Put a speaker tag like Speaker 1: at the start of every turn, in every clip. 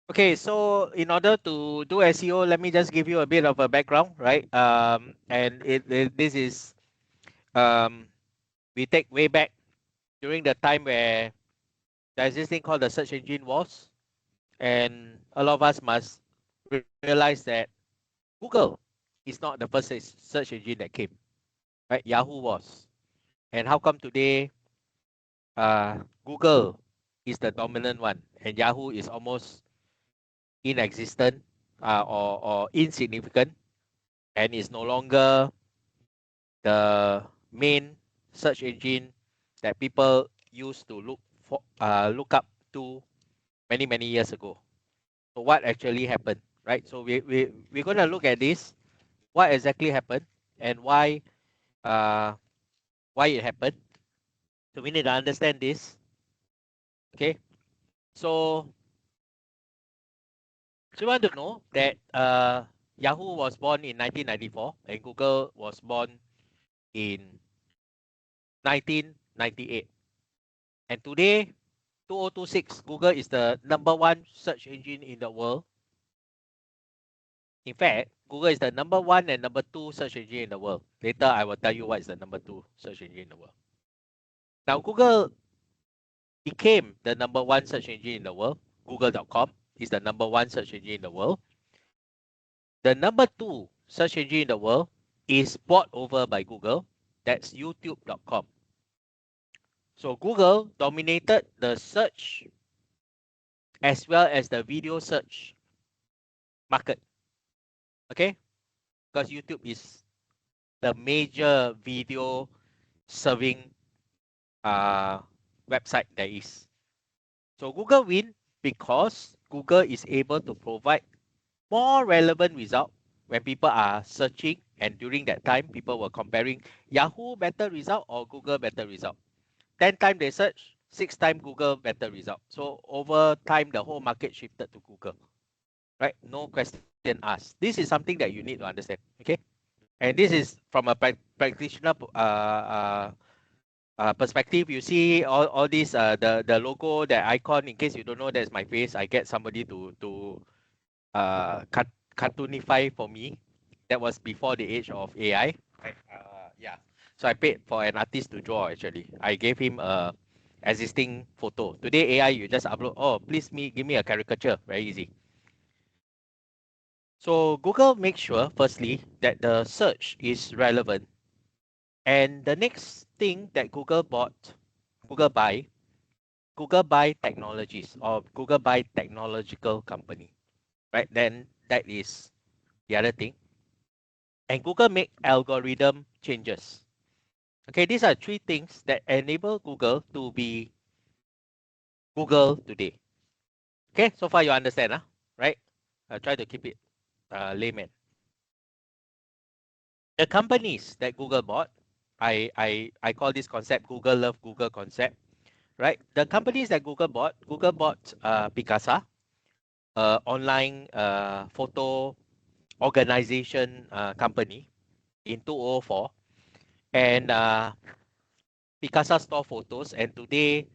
Speaker 1: Okay, so in order to do SEO, let me just give you a bit of a background, right? And this is um, we take way back during the time where there's this thing called the search engine wars, and a lot of us must realize that Google is not the first search engine that came, right? Yahoo was, and how come today Google is the dominant one and Yahoo is almost inexistent or insignificant and is no longer the main search engine that people used to look up to many years ago. So what actually happened, right? So we're going to look at this, what exactly happened and uh, why it happened. So we need to understand this. Okay. So, so you want to know that Yahoo was born in 1994 and Google was born in 1998. And today, 2026, Google is the number one search engine in the world. In fact, Google is the number one and number two search engine in the world. Later, I will tell you what is the number two search engine in the world. Now, Google became the number one search engine in the world. Google.com is the number one search engine in the world. The number two search engine in the world is bought over by Google. That's YouTube.com. So Google dominated the search as well as the video search market. Okay, because YouTube is the major video serving uh, website there is. So Google win because Google is able to provide more relevant result when people are searching, and during that time people were comparing Yahoo better result or Google better result. 10 times they search, 6 times Google better result. So over time the whole market shifted to Google, right? No question asked. This is something that you need to understand. Okay, and this is from a practitioner perspective. You see all these the logo, the icon. In case you don't know, that's my face. I get somebody to cartoonify for me. That was before the age of AI. Right? Yeah. So I paid for an artist to draw. Actually, I gave him a existing photo. Today AI, you just upload. Oh, please give me a caricature. Very easy. So Google makes sure, firstly, that the search is relevant. And the next thing that Google buy, Google buy technologies or Google buy technological company, right? Then that is the other thing. And Google make algorithm changes. Okay, these are three things that enable Google to be Google today. Okay, so far you understand, right? I try to keep it layman. The companies that Google bought, I call this concept Google love Google concept, right? The companies that Google bought Picasa, online photo organization company in 2004, and Picasa store photos. And today,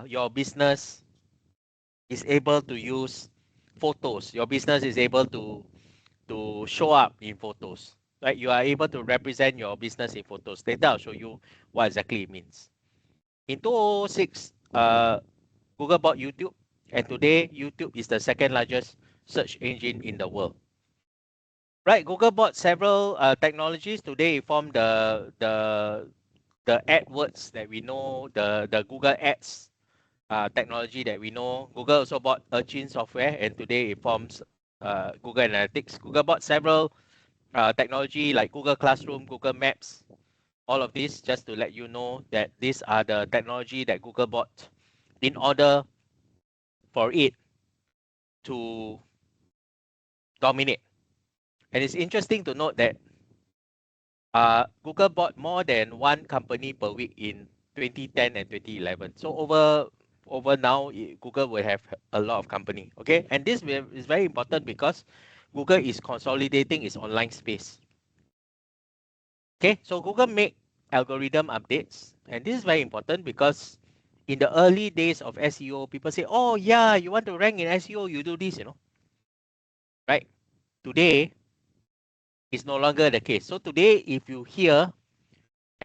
Speaker 1: your business is able to use photos. Your business is able to show up in photos, right? You are able to represent your business in photos. Later, I'll show you what exactly it means. In 2006, Google bought YouTube, and today YouTube is the second largest search engine in the world. Right, Google bought several technologies. Today, it formed the AdWords that we know, the Google Ads technology that we know. Google also bought Urchin software, and today it forms Google Analytics. Google bought several technology like Google Classroom, Google Maps, all of this, just to let you know that these are the technology that Google bought in order for it to dominate. And it's interesting to note that Google bought more than one company per week in 2010 and 2011. So over now, Google will have a lot of company. Okay, and this is very important because Google is consolidating its online space. Okay, so Google make algorithm updates, and this is very important because in the early days of SEO, people say, oh yeah, you want to rank in SEO, you do this, right? Today, it's no longer the case. So today, if you hear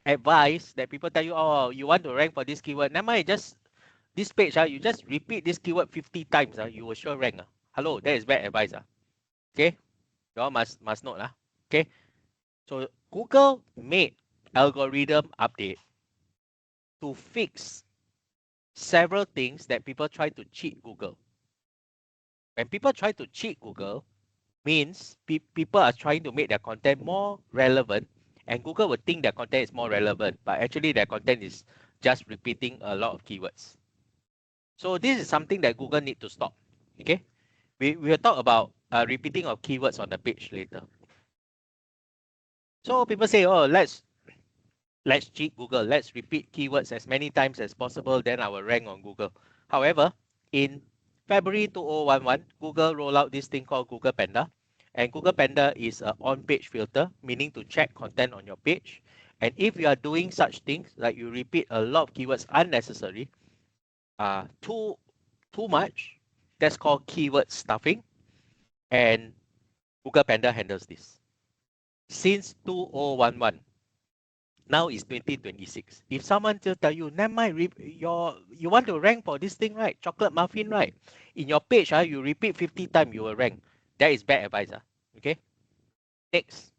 Speaker 1: advice that people tell you, oh, you want to rank for this keyword, never mind, just this page, you just repeat this keyword 50 times, you will sure rank. Hello, that is bad advice. Okay, you all must note. Okay, so Google made algorithm update to fix several things that people try to cheat Google. When people try to cheat Google, means people are trying to make their content more relevant, and Google will think their content is more relevant, but actually their content is just repeating a lot of keywords. So this is something that Google need to stop. Okay, we will talk about repeating of keywords on the page later. So people say, oh, let's cheat Google. Let's repeat keywords as many times as possible, then I will rank on Google. However, in February 2011, Google rolled out this thing called Google Panda. And Google Panda is an on-page filter, meaning to check content on your page. And if you are doing such things, like you repeat a lot of keywords unnecessary, too much, that's called keyword stuffing. And Google Panda handles this. Since 2011, now is 2026. If someone just tell you, never mind, you want to rank for this thing, right? Chocolate muffin, right? In your page, you repeat 50 times, you will rank. That is bad advice. Okay. Next,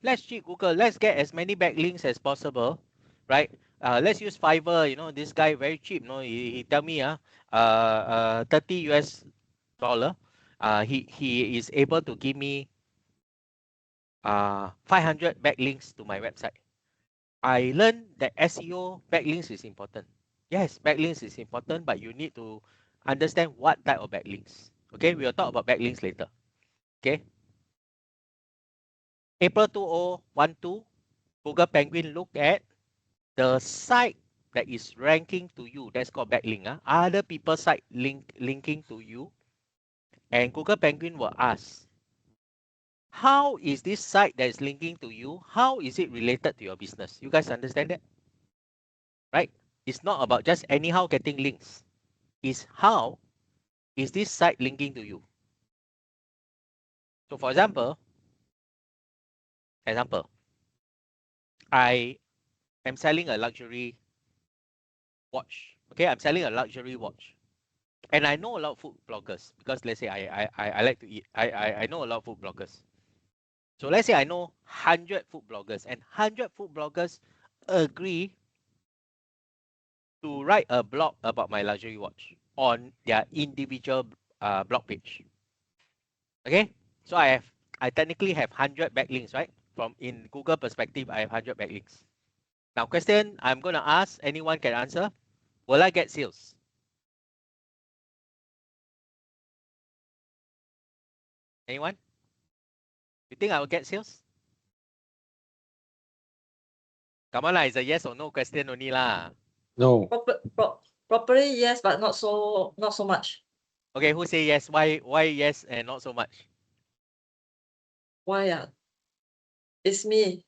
Speaker 1: let's check Google. Let's get as many backlinks as possible, right? Let's use Fiverr. This guy very cheap. He tell me 30 US dollar. He is able to give me 500 backlinks to my website. I learned that SEO backlinks is important. Yes, backlinks is important, but you need to understand what type of backlinks. Okay, we will talk about backlinks later. Okay. April 2012, Google Penguin looked at the site that is ranking to you. That's called backlink. Other people's site linking to you. And Google Penguin will ask, how is this site that is linking to you? How is it related to your business? You guys understand that? Right? It's not about just anyhow getting links. It's how is this site linking to you? So for example, I am selling a luxury watch. Okay, I'm selling a luxury watch. And I know a lot of food bloggers because let's say I like to eat. I know a lot of food bloggers. So let's say I know 100 food bloggers, and 100 food bloggers agree to write a blog about my luxury watch on their individual blog page. Okay, so I technically have 100 backlinks, right? From in Google perspective, I have 100 backlinks. Now, question I'm going to ask, anyone can answer. Will I get sales? Anyone? You think I will get sales? Come on, it's a yes or no question only lah.
Speaker 2: No.
Speaker 3: Properly, yes, but not so much.
Speaker 1: Okay, who say yes? Why yes and not so much?
Speaker 3: Why? It's me,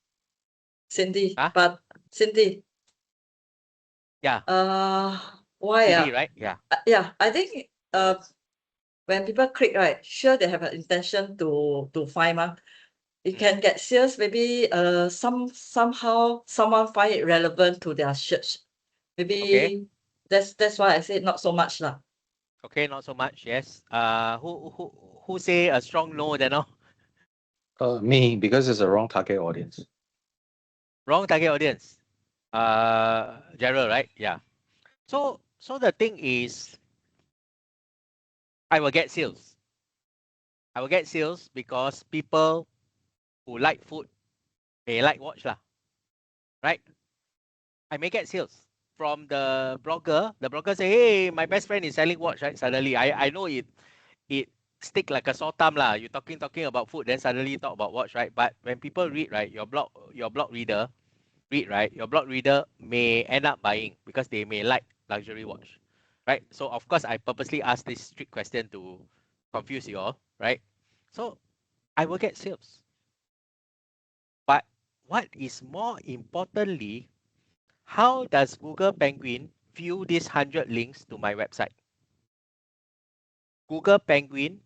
Speaker 3: Cindy.
Speaker 1: Huh?
Speaker 3: But Cindy.
Speaker 1: Yeah.
Speaker 3: Why?
Speaker 1: Cindy, right? Yeah.
Speaker 3: Yeah, I think when people click, right, sure they have an intention to find you can get sales, maybe somehow someone find it relevant to their search. Maybe
Speaker 1: Okay.
Speaker 3: that's why I said not so much lah.
Speaker 1: Okay, not so much. Yes. Who say a strong no then? No?
Speaker 2: Me, because it's a wrong target audience.
Speaker 1: Wrong target audience. Gerald, right? Yeah. So the thing is, I will get sales. I will get sales because people who like food, they like watch lah. Right? I may get sales from the blogger. The blogger say, hey, my best friend is selling watch, right? Suddenly, I know it stick like a sore thumb lah. You talking about food, then suddenly talk about watch, right? But when people read, right, your blog reader read, right, your blog reader may end up buying because they may like luxury watch, right? So of course, I purposely asked this strict question to confuse you all, right? So I will get sales. But what is more importantly, how does Google Penguin view these 100 links to my website, Google Penguin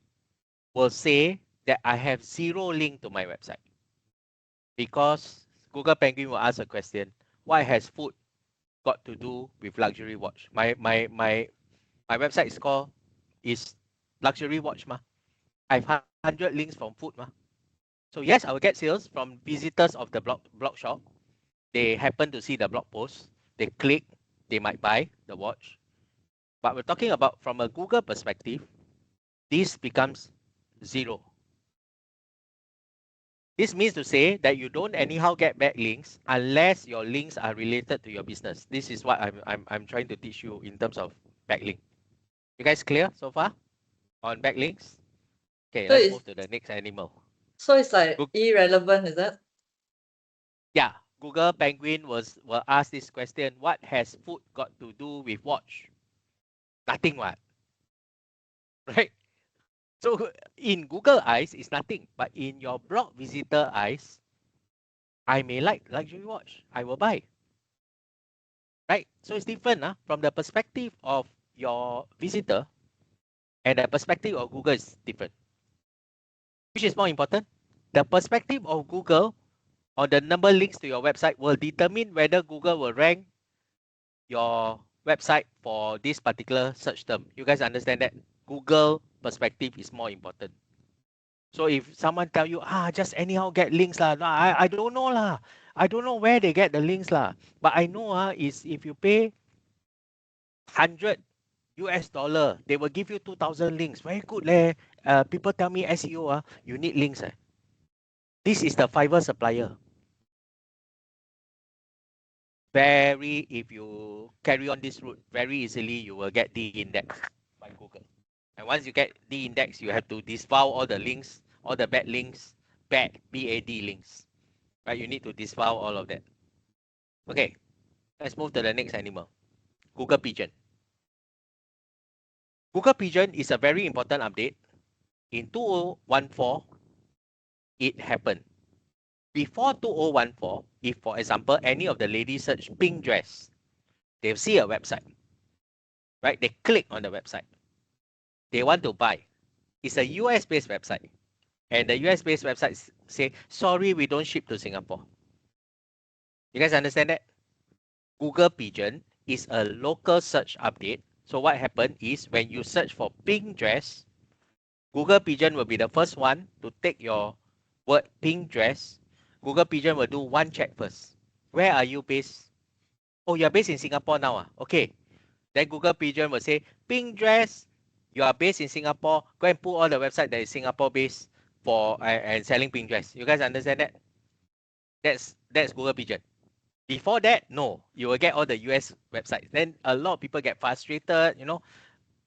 Speaker 1: will say that I have 0 link to my website, because Google Penguin will ask a question: what has food got to do with luxury watch? My website is luxury watch ma. I have 100 links from food ma. So yes, I will get sales from visitors of the blog shop. They happen to see the blog post, they click, they might buy the watch. But we're talking about from a Google perspective, this becomes 0. This means to say that you don't anyhow get backlinks unless your links are related to your business. This is what I'm trying to teach you in terms of backlink. You guys clear so far on backlinks? Okay,
Speaker 3: So
Speaker 1: let's
Speaker 3: it's
Speaker 1: move to the next animal.
Speaker 3: like irrelevant, is that?
Speaker 1: Yeah, Google Penguin will ask this question: what has food got to do with watch? Nothing, what? Right? So in Google eyes, it's nothing. But in your blog visitor eyes, I may like luxury watch. I will buy. Right? So it's different from the perspective of your visitor, and the perspective of Google is different. Which is more important? The perspective of Google on the number links to your website will determine whether Google will rank your website for this particular search term. You guys understand that? Google perspective is more important. So if someone tell you, just anyhow get links lah, no, I don't know lah. I don't know where they get the links lah. But I know is if you pay 100 US dollar, they will give you 2,000 links. Very good leh. People tell me SEO you need links. This is the Fiverr supplier. If you carry on this route, very easily you will get de-indexed by Google. And once you get de-indexed, you have to disavow all the links, all the bad links, BAD links. Right? You need to disavow all of that. Okay, let's move to the next animal. Google Pigeon. Google Pigeon is a very important update. In 2014, it happened. Before 2014, if for example, any of the ladies search pink dress, they'll see a website. Right? They click on the website. They want to buy. It's a US-based website. And the US-based websites say, sorry, we don't ship to Singapore. You guys understand that? Google Pigeon is a local search update. So what happened is when you search for pink dress, Google Pigeon will be the first one to take your word pink dress. Google Pigeon will do one check first. Where are you based? Oh, you're based in Singapore now. Okay. Then Google Pigeon will say, pink dress, you are based in Singapore. Go and put all the website that is Singapore based for and selling pink dress. You guys understand that? That's Google Pigeon. Before that, no, you will get all the US websites. Then a lot of people get frustrated.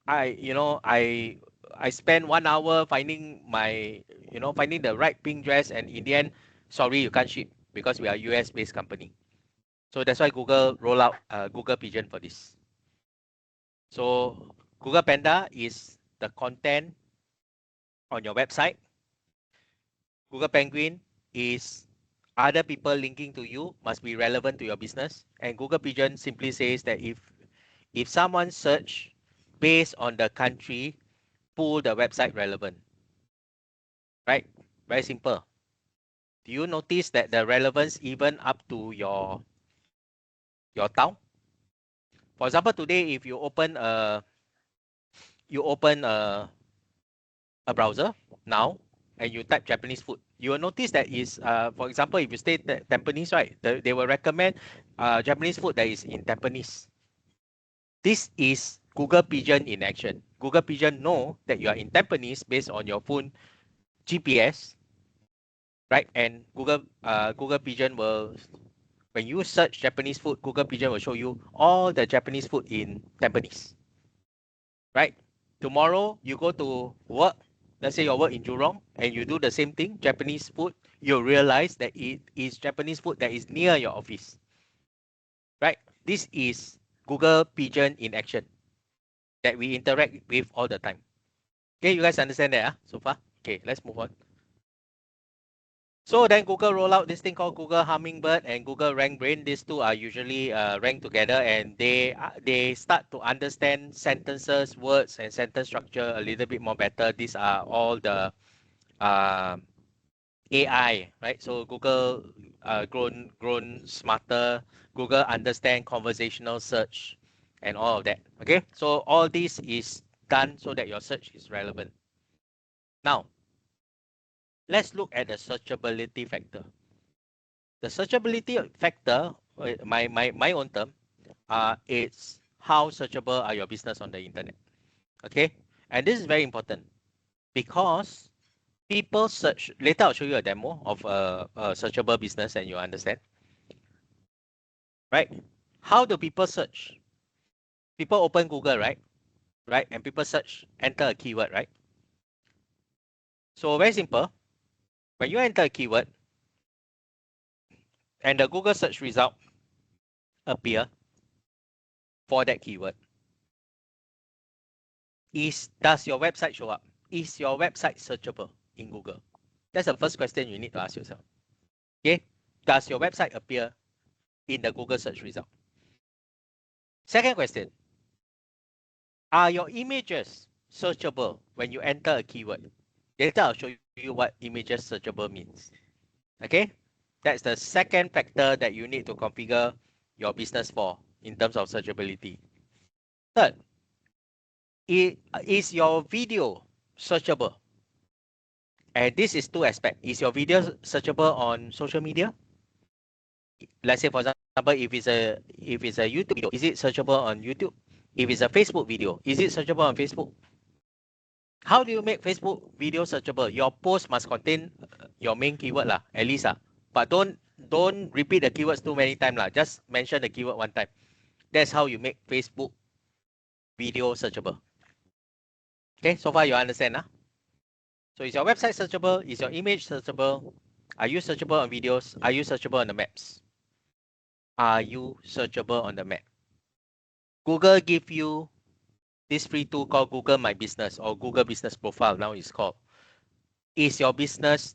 Speaker 1: I spend 1 hour finding finding the right pink dress, and in the end, sorry, you can't ship because we are US based company. So that's why Google roll out Google Pigeon for this. So Google Panda is the content on your website. Google Penguin is other people linking to you must be relevant to your business. And Google Pigeon simply says that if someone search based on the country, pull the website relevant. Right? Very simple. Do you notice that the relevance even up to your town? For example, today if you open a browser now and you type Japanese food, you will notice that is for example, if you stay at Tampines, right, they will recommend Japanese food that is in Tampines. This is Google Pigeon in action. Google Pigeon know that you are in Tampines based on your phone GPS, right? And Google Pigeon will, when you search Japanese food, Google Pigeon will show you all the Japanese food in Tampines, right? Tomorrow you go to work, let's say you work in Jurong, and you do the same thing, Japanese food, you'll realize that it is Japanese food that is near your office, right? This is Google Pigeon in action that we interact with all the time. Okay, you guys understand that so far? Okay, let's move on. So then Google roll out this thing called Google Hummingbird and Google RankBrain. These two are usually ranked together, and they start to understand sentences, words, and sentence structure a little bit more better. These are all the uh, AI, right? So Google grown smarter. Google understand conversational search and all of that. Okay, so all this is done so that your search is relevant. Now, let's look at the searchability factor. The searchability factor, my own term, it's how searchable are your business on the internet. Okay, and this is very important because people search. Later, I'll show you a demo of a searchable business, and you understand, right? How do people search? People open Google, right? Right, and people search, enter a keyword, right? So very simple. When you enter a keyword and the Google search result appear for that keyword, does your website show up? Is your website searchable in Google? That's the first question you need to ask yourself. Okay, does your website appear in the Google search result? Second question, are your images searchable when you enter a keyword? Later, I'll show you what images searchable means. Okay, that's the second factor that you need to configure your business for in terms of searchability. Third, is your video searchable? And this is two aspects. Is your video searchable on social media? Let's say, for example, if it's a YouTube video, is it searchable on YouTube? If it's a Facebook video, is it searchable on Facebook? How do you make Facebook video searchable? Your post must contain your main keyword lah, at least lah. But don't repeat the keywords too many times lah. Just mention the keyword one time. That's how you make Facebook video searchable. Okay, so far you understand lah. So is your website searchable? Is your image searchable? Are you searchable on videos? Are you searchable on the maps? Are you searchable on the map? Google give you this free tool called Google My Business or Google Business Profile, now it's called. Is your business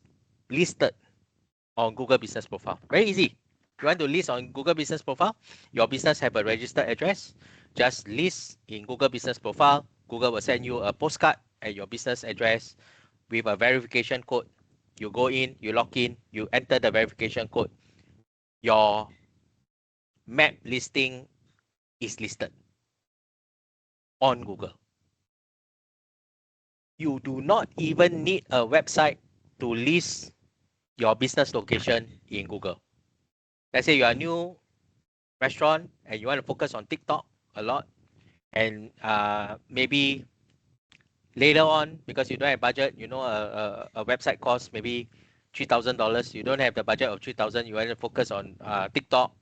Speaker 1: listed on Google Business Profile? Very easy. You want to list on Google Business Profile? Your business have a registered address. Just list in Google Business Profile. Google will send you a postcard at your business address with a verification code. You go in, you log in, you enter the verification code. Your map listing is listed on Google. You do not even need a website to list your business location in Google. Let's say you are a new restaurant and you want to focus on TikTok a lot, and maybe later on, because you don't have budget, you know, a website costs maybe $3,000. You don't have the budget of 3,000. You want to focus on TikTok.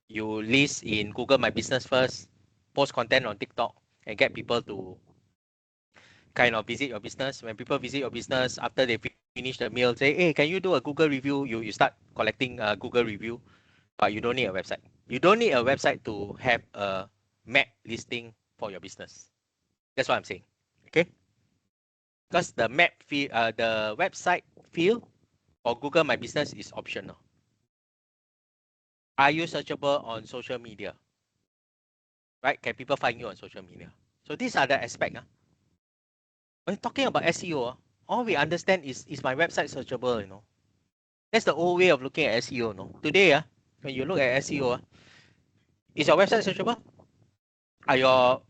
Speaker 1: You list in Google My Business first, post content on TikTok, and get people to kind of visit your business. When people visit your business, after they finish the meal, say, hey, can you do a Google review? You start collecting a Google review, but you don't need a website. You don't need a website to have a map listing for your business. That's what I'm saying. Okay? Because the map field, the website field or Google My Business is optional. Are you searchable on social media? Right? Can people find you on social media? So these are the aspects. When talking about SEO, all we understand is my website searchable, you know. That's the old way of looking at SEO, no. Today, when you look at SEO, is your website searchable? Are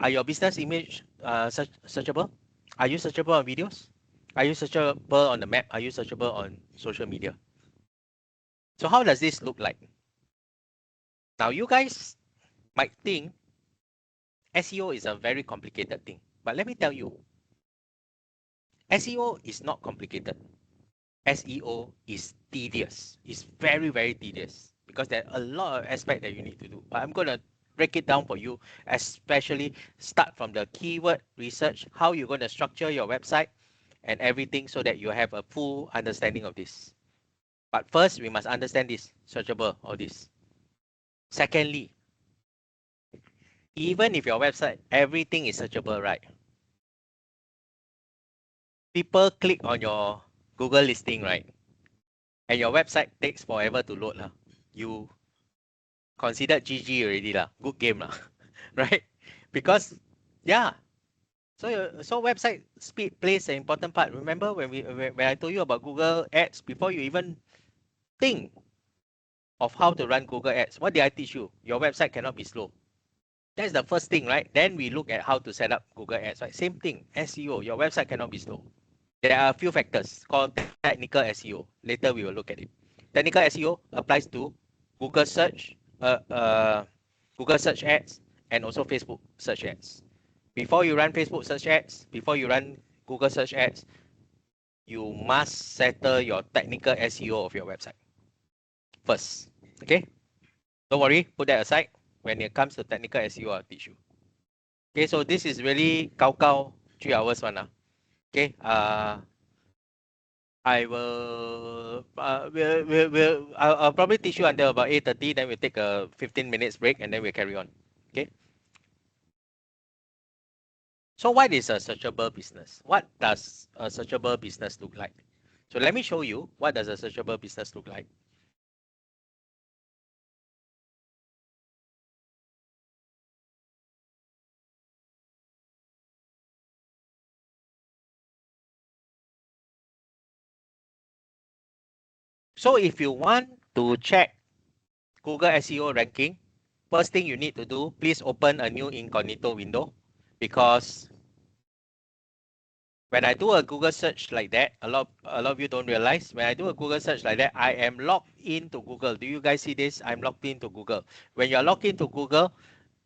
Speaker 1: your business image searchable? Are you searchable on videos? Are you searchable on the map? Are you searchable on social media? So how does this look like? Now you guys might think SEO is a very complicated thing, but let me tell you, SEO is not complicated. SEO is tedious. It's very, very tedious because there are a lot of aspects that you need to do. But I'm going to break it down for you, especially start from the keyword research, how you're going to structure your website and everything so that you have a full understanding of this. But first, we must understand this, searchable, all this. Secondly, even if your website, everything is searchable, right? People click on your Google listing, right? and your website takes forever to load, you considered GG already, good game, right? Because, yeah, so website speed plays an important part. Remember when I told you about Google Ads, before you even think of how to run Google Ads, what did I teach you? Your website cannot be slow. That's the first thing, right? Then we look at how to set up Google Ads, right? Same thing, SEO, your website cannot be slow. There are a few factors called technical SEO. Later we will look at it. Technical SEO applies to Google search, Google search ads, and also Facebook search ads. Before you run Facebook search ads, before you run Google search ads, you must settle your technical SEO of your website first. Okay? Don't worry, put that aside. When it comes to technical SEO, I'll teach you. Okay, so this is really cow 3 hours one. Okay, I I'll probably teach you until about 8:30, then we'll take a 15 minutes break and then we'll carry on. Okay. So what is a searchable business? What does a searchable business look like? So let me show you what does a searchable business look like. So if you want to check Google SEO ranking, first thing you need to do, please open a new incognito window, because when I do a Google search like that, a lot of you don't realize, when I do a Google search like that, I am logged into Google. Do you guys see this? I'm logged into Google. When you're logged into Google,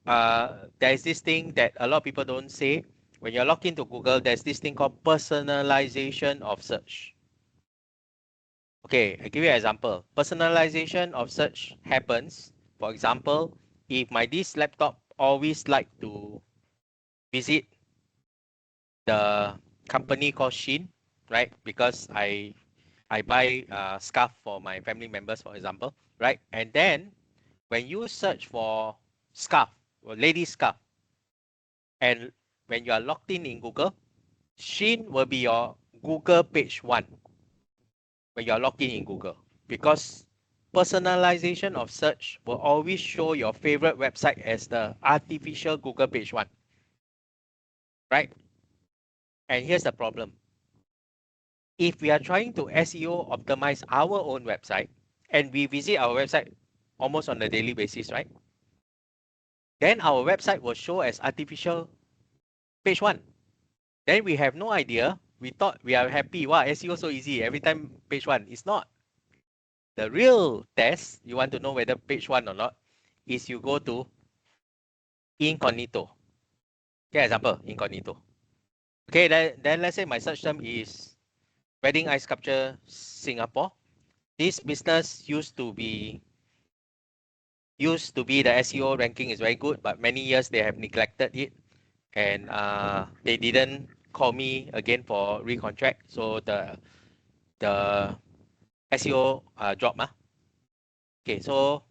Speaker 1: there is this thing that a lot of people don't say. When you're logged into Google, there's this thing called personalization of search. Okay, I give you an example. Personalization of search happens, for example, if this laptop always like to visit the company called Shein, right? Because I buy scarf for my family members, for example, right? And then when you search for scarf or lady scarf, and when you are logged in Google, Shein will be your Google page one when you are logged in Google, because personalization of search will always show your favorite website as the artificial Google page one, right? And here's the problem. If we are trying to SEO optimize our own website, and we visit our website almost on a daily basis, right? Then our website will show as artificial page one. Then we have no idea. We thought we are happy. Wow, SEO so easy. Every time page one. It's not. The real test, you want to know whether page one or not, is you go to incognito. Okay, example, incognito. Okay, then let's say my search term is wedding ice sculpture Singapore. This business used to be the SEO ranking is very good, but many years they have neglected it, and they didn't call me again for recontract. So the SEO drop. Okay, so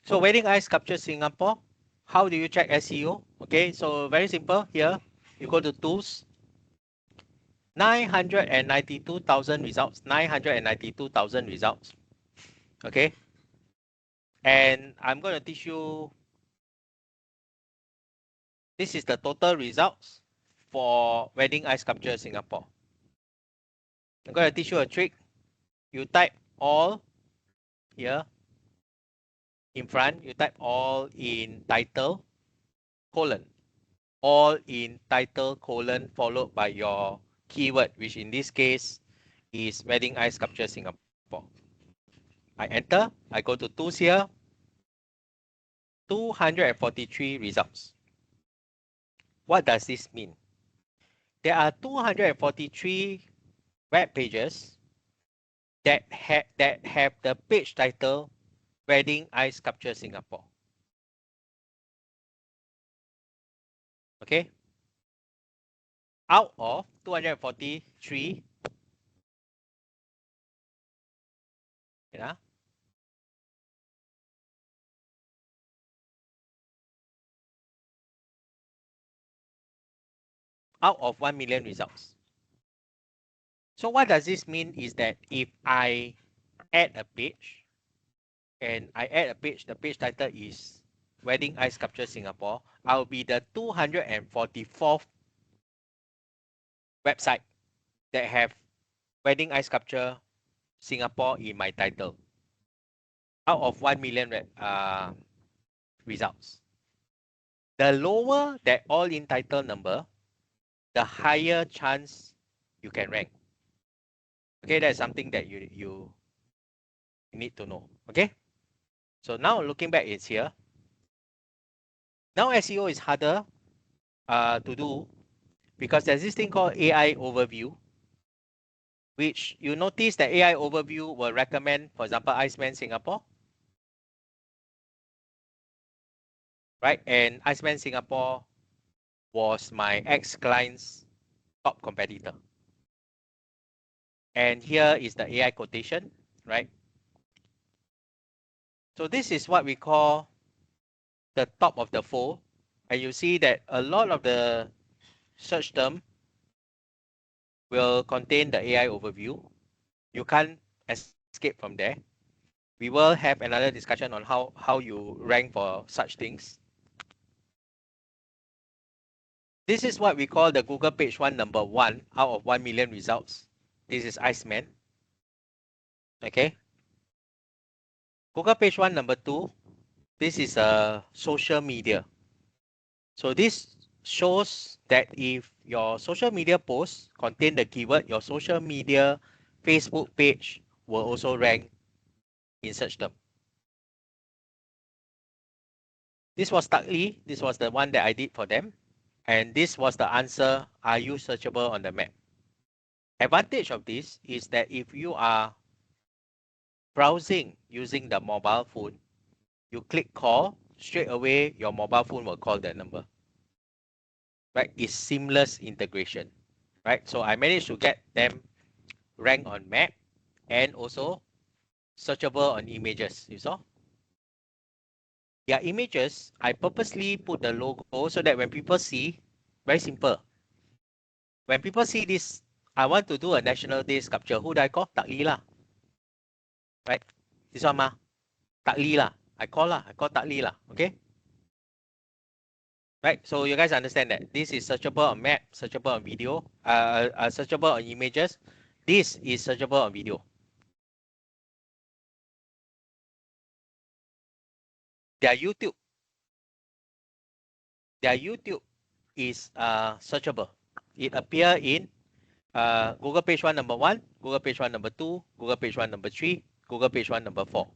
Speaker 1: wedding ice sculpture Singapore. How do you check SEO? Okay, so very simple. Here you go to tools. 992,000 results. 992,000 results. Okay, and I'm going to teach you. This is the total results for wedding ice sculpture Singapore. I'm going to teach you a trick. You type all here in front. You type all in title colon. All in title colon followed by your keyword, which in this case is wedding ice sculpture Singapore. I enter. I go to tools here. 243 results. What does this mean? There are 243 web pages that have the page title Wedding Ice Sculpture Singapore. Okay. Out of 243, yeah, out of 1 million results. So what does this mean is that if I add a page, and I add a page, the page title is Wedding Ice Sculpture Singapore, I'll be the 244th website that have Wedding Ice Sculpture Singapore in my title out of 1 million results. The lower that all in title number, the higher chance you can rank. Okay, that's something that you need to know. Okay, so now looking back, it's here. Now SEO is harder to do because there's this thing called AI overview, which you notice that AI overview will recommend, for example, Iceman Singapore, right? And Iceman Singapore was my ex-client's top competitor. And here is the AI quotation, right? So this is what we call the top of the fold. And you see that a lot of the search term will contain the AI overview. You can't escape from there. We will have another discussion on how you rank for such things. This is what we call the Google page one number 1 out of 1 million results. This is Iceman. Okay. Google page one number 2. This is a social media. So this shows that if your social media posts contain the keyword, your social media Facebook page will also rank in search term. This was Tuckley. This was the one that I did for them. And this was the answer, are you searchable on the map? Advantage of this is that if you are browsing using the mobile phone, you click call, straight away your mobile phone will call that number. Right? It's seamless integration. Right? So I managed to get them ranked on map and also searchable on images. You saw? Their images, I purposely put the logo so that when people see, very simple. When people see this, I want to do a National Day sculpture. Who do I call? Tak Li lah. Right? This one ma. Tak Li lah. I call Tak Li lah. Okay? Right? So you guys understand that this is searchable on map, searchable on video, searchable on images. This is searchable on video. Their YouTube is searchable. It appear in Google page one number 1, Google page one number 2, Google page one number 3, Google page one number 4.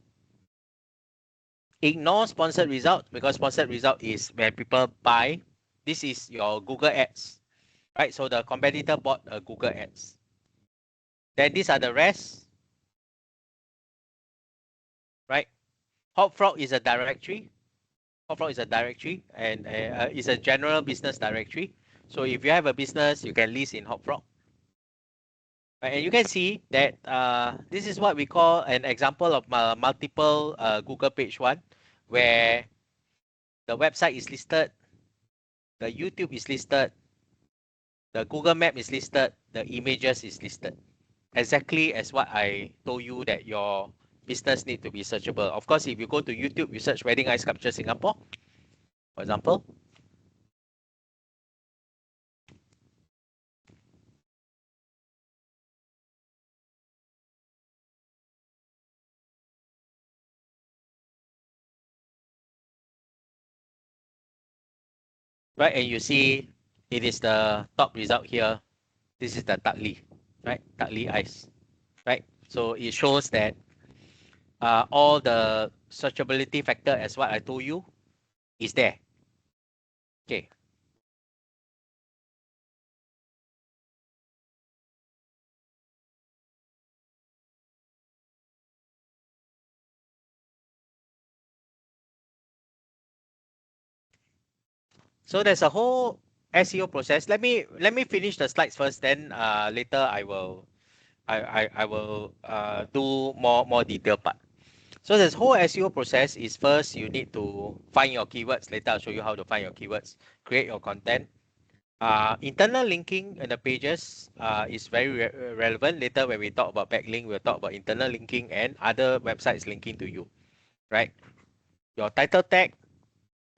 Speaker 1: Ignore sponsored result because sponsored result is when people buy. This is your Google ads, right? So the competitor bought a Google ads. Then these are the rest, right? Hopfrog is a directory. Hopfrog is a directory and it's a general business directory. So if you have a business, you can list in Hopfrog. And you can see that this is what we call an example of multiple Google page one, where the website is listed, the YouTube is listed, the Google Map is listed, the images is listed. Exactly as what I told you that your business need to be searchable. Of course, if you go to YouTube, you search Wedding Ice Sculpture Singapore, for example. Right, and you see it is the top result here. This is the Tak Li, right? Tak Li Ice, right? So it shows that all the searchability factor as what I told you is there. Okay. So there's a whole SEO process. Let me finish the slides first. Then later I will do more detailed part. So this whole SEO process is first you need to find your keywords. Later I'll show you how to find your keywords. Create your content. Internal linking in the pages is very relevant. Later, when we talk about backlink, we'll talk about internal linking and other websites linking to you, right? Your title tag,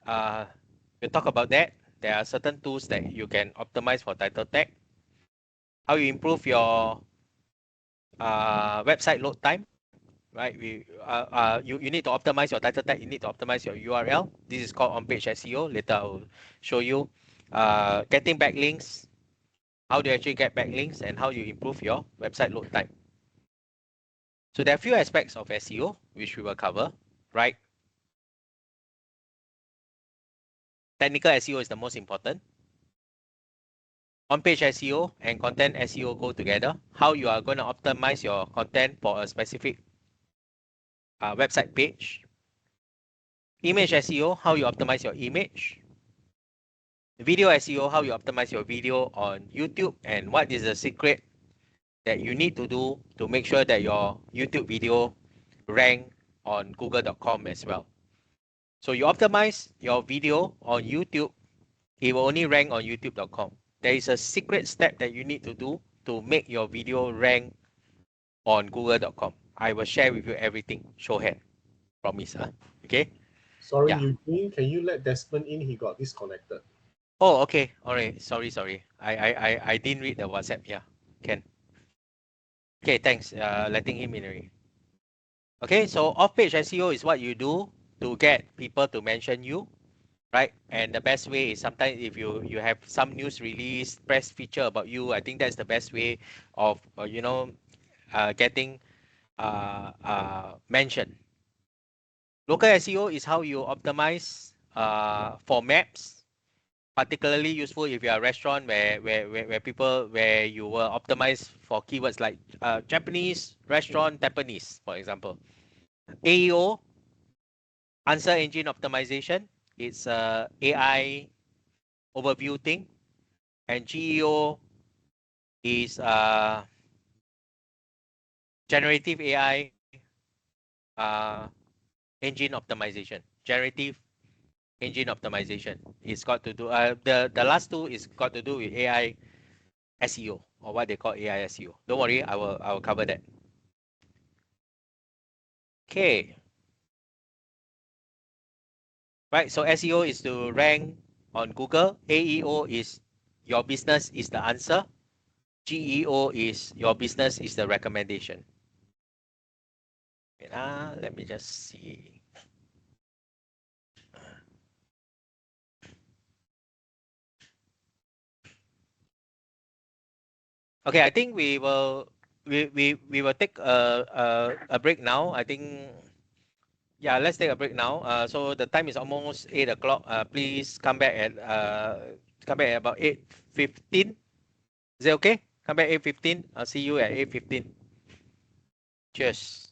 Speaker 1: we'll talk about that. There are certain tools that you can optimize for title tag. How you improve your website load time, right? You need to optimize your title tag. You need to optimize your URL. This is called on-page SEO. Later, I'll show you. Getting backlinks, how do you actually get backlinks, and how you improve your website load time. So there are a few aspects of SEO which we will cover, right? Technical SEO is the most important. On-page SEO and content SEO go together. How you are going to optimize your content for a specific website page. Image SEO, how you optimize your image. Video SEO, how you optimize your video on YouTube, and what is the secret that you need to do to make sure that your YouTube video rank on google.com as well. So you optimize your video on YouTube, it will only rank on youtube.com. There is a secret step that you need to do to make your video rank on google.com. I will share with you everything. Show hand. Promise. Okay?
Speaker 4: Sorry,
Speaker 1: Yeah.
Speaker 4: Eugene, can you let Desmond in? He got disconnected.
Speaker 1: Oh, okay. All right. Sorry. I didn't read the WhatsApp. Yeah. Can. Okay, thanks. Letting him in already. Okay, so off-page SEO is what you do to get people to mention you, right? And the best way is sometimes if you have some news release, press feature about you, I think that's the best way of getting mentioned. Local SEO is how you optimize for maps, particularly useful if you're a restaurant where people where you will optimize for keywords like Japanese restaurant Japanese, for example. AEO, answer engine optimization, it's a AI overview thing, and GEO is generative AI uh, engine optimization. Generative engine optimization. It's got to do the last two is got to do with AI SEO, or what they call AI SEO. Don't worry, I will cover that. Okay. Right, so SEO is to rank on Google. AEO is your business is the answer. GEO is your business is the recommendation. Wait, let me just see. Okay, I think we will take a break now. I think yeah, let's take a break now. So the time is almost 8 o'clock. Please come back at about 8:15. Is it okay? Come back 8:15. I'll see you at 8:15. Cheers.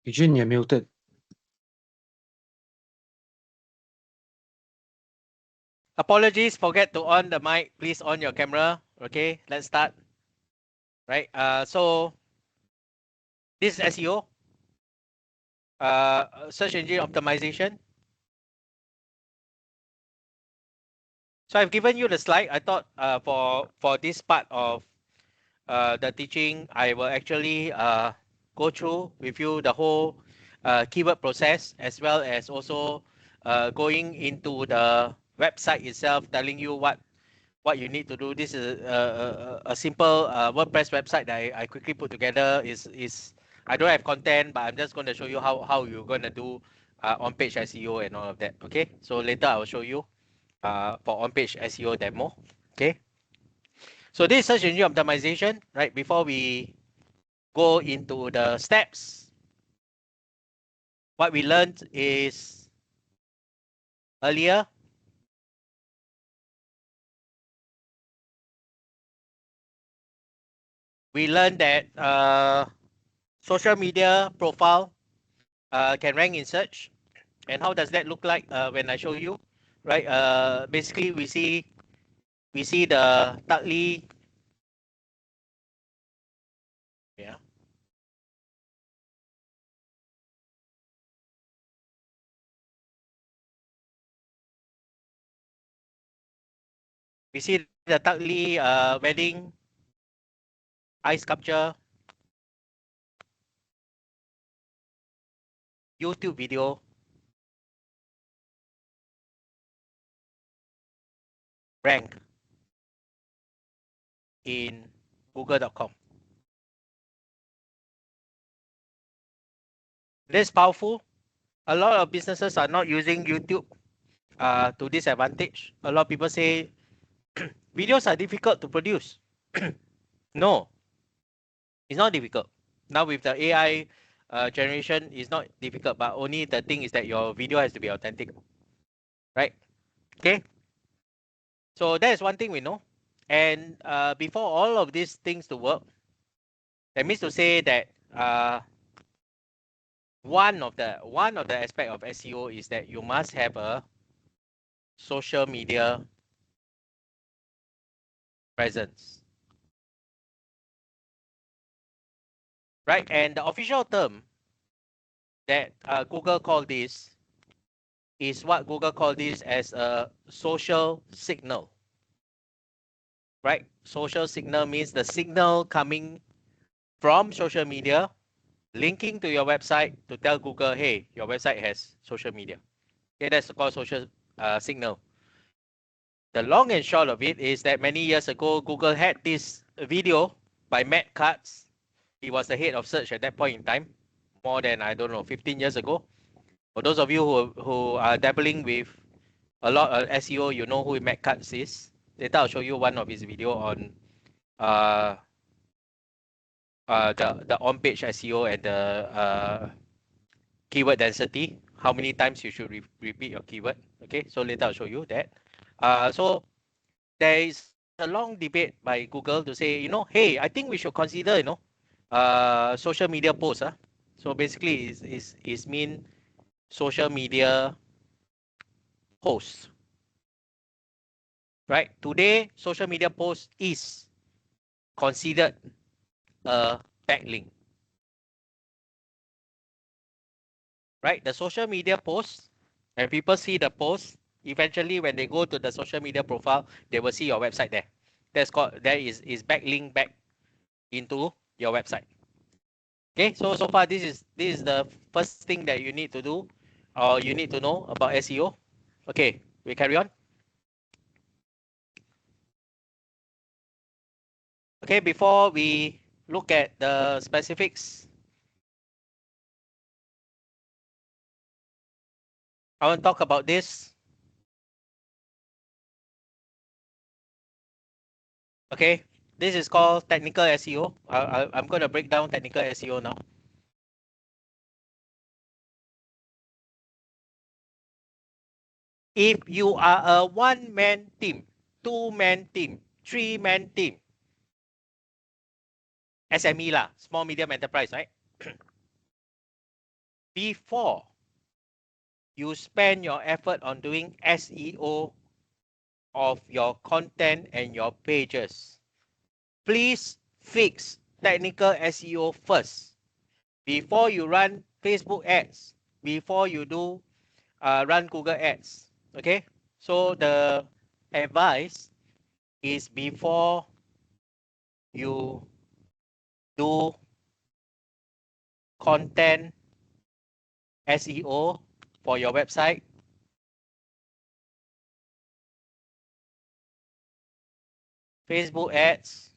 Speaker 2: Eugene, you're muted.
Speaker 1: Apologies, forget to on the mic. Please on your camera. Okay, let's start. Right. So this is SEO, search engine optimization. So I've given you the slide. I thought for this part of the teaching, I will actually go through with you the whole keyword process, as well as also going into the website itself, telling you what you need to do. This is a simple WordPress website that I quickly put together. Is I don't have content, but I'm just going to show you how you're going to do on-page SEO and all of that. Okay, so later I will show you for on-page SEO demo. Okay, so this is search engine optimization. Right, before we go into the steps, what we learned is earlier. We learned that social media profile can rank in search. And how does that look like when I show you? Right. Basically, we see the Tutley. Yeah. We see the Tutley wedding ice sculpture YouTube video rank in Google.com. This is powerful. A lot of businesses are not using YouTube to this advantage. A lot of people say videos are difficult to produce. No, it's not difficult. Now with the AI generation, it's not difficult, but only the thing is that your video has to be authentic, right? Okay. So that is one thing we know. And before all of these things to work, that means to say that one of the aspect of SEO is that you must have a social media presence, right? And the official term that Google called this is what Google called this as a social signal, right? Social signal means the signal coming from social media linking to your website to tell Google, hey, your website has social media. Okay, that's called social signal. The long and short of it is that many years ago, Google had this video by Matt Cutts. He was the head of search at that point in time, more than, I don't know, 15 years ago. For those of you who are dabbling with a lot of SEO, you know who Matt Cutts is. Later, I'll show you one of his video on the on-page SEO and the keyword density, how many times you should repeat your keyword. Okay, so later I'll show you that. So there is a long debate by Google to say, hey, I think we should consider, social media posts. So basically, is mean social media posts, right? Today, social media post is considered a backlink, right? The social media posts, and people see the post, eventually when they go to the social media profile, they will see your website there. That is backlink back into your website. Okay, so far this is the first thing that you need to do or you need to know about SEO. Okay, we carry on. Okay, before we look at the specifics, I want to talk about this. Okay, this is called technical SEO. I'm going to break down technical SEO now. If you are a one-man team, two-man team, three-man team, SME lah, small medium enterprise, right? before you spend your effort on doing SEO of your content and your pages, please fix technical SEO first before you run Facebook ads, before you do run Google ads. Okay, so the advice is before you do content SEO for your website, Facebook ads,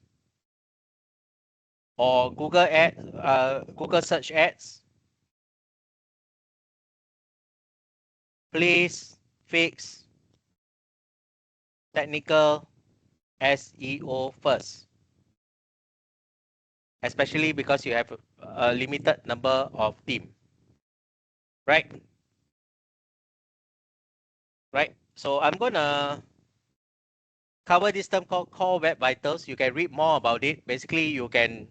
Speaker 1: or Google ads, Google search ads, please fix technical SEO first, especially because you have a limited number of team, right? Right. So I'm gonna cover this term called Core Web Vitals. You can read more about it. Basically, you can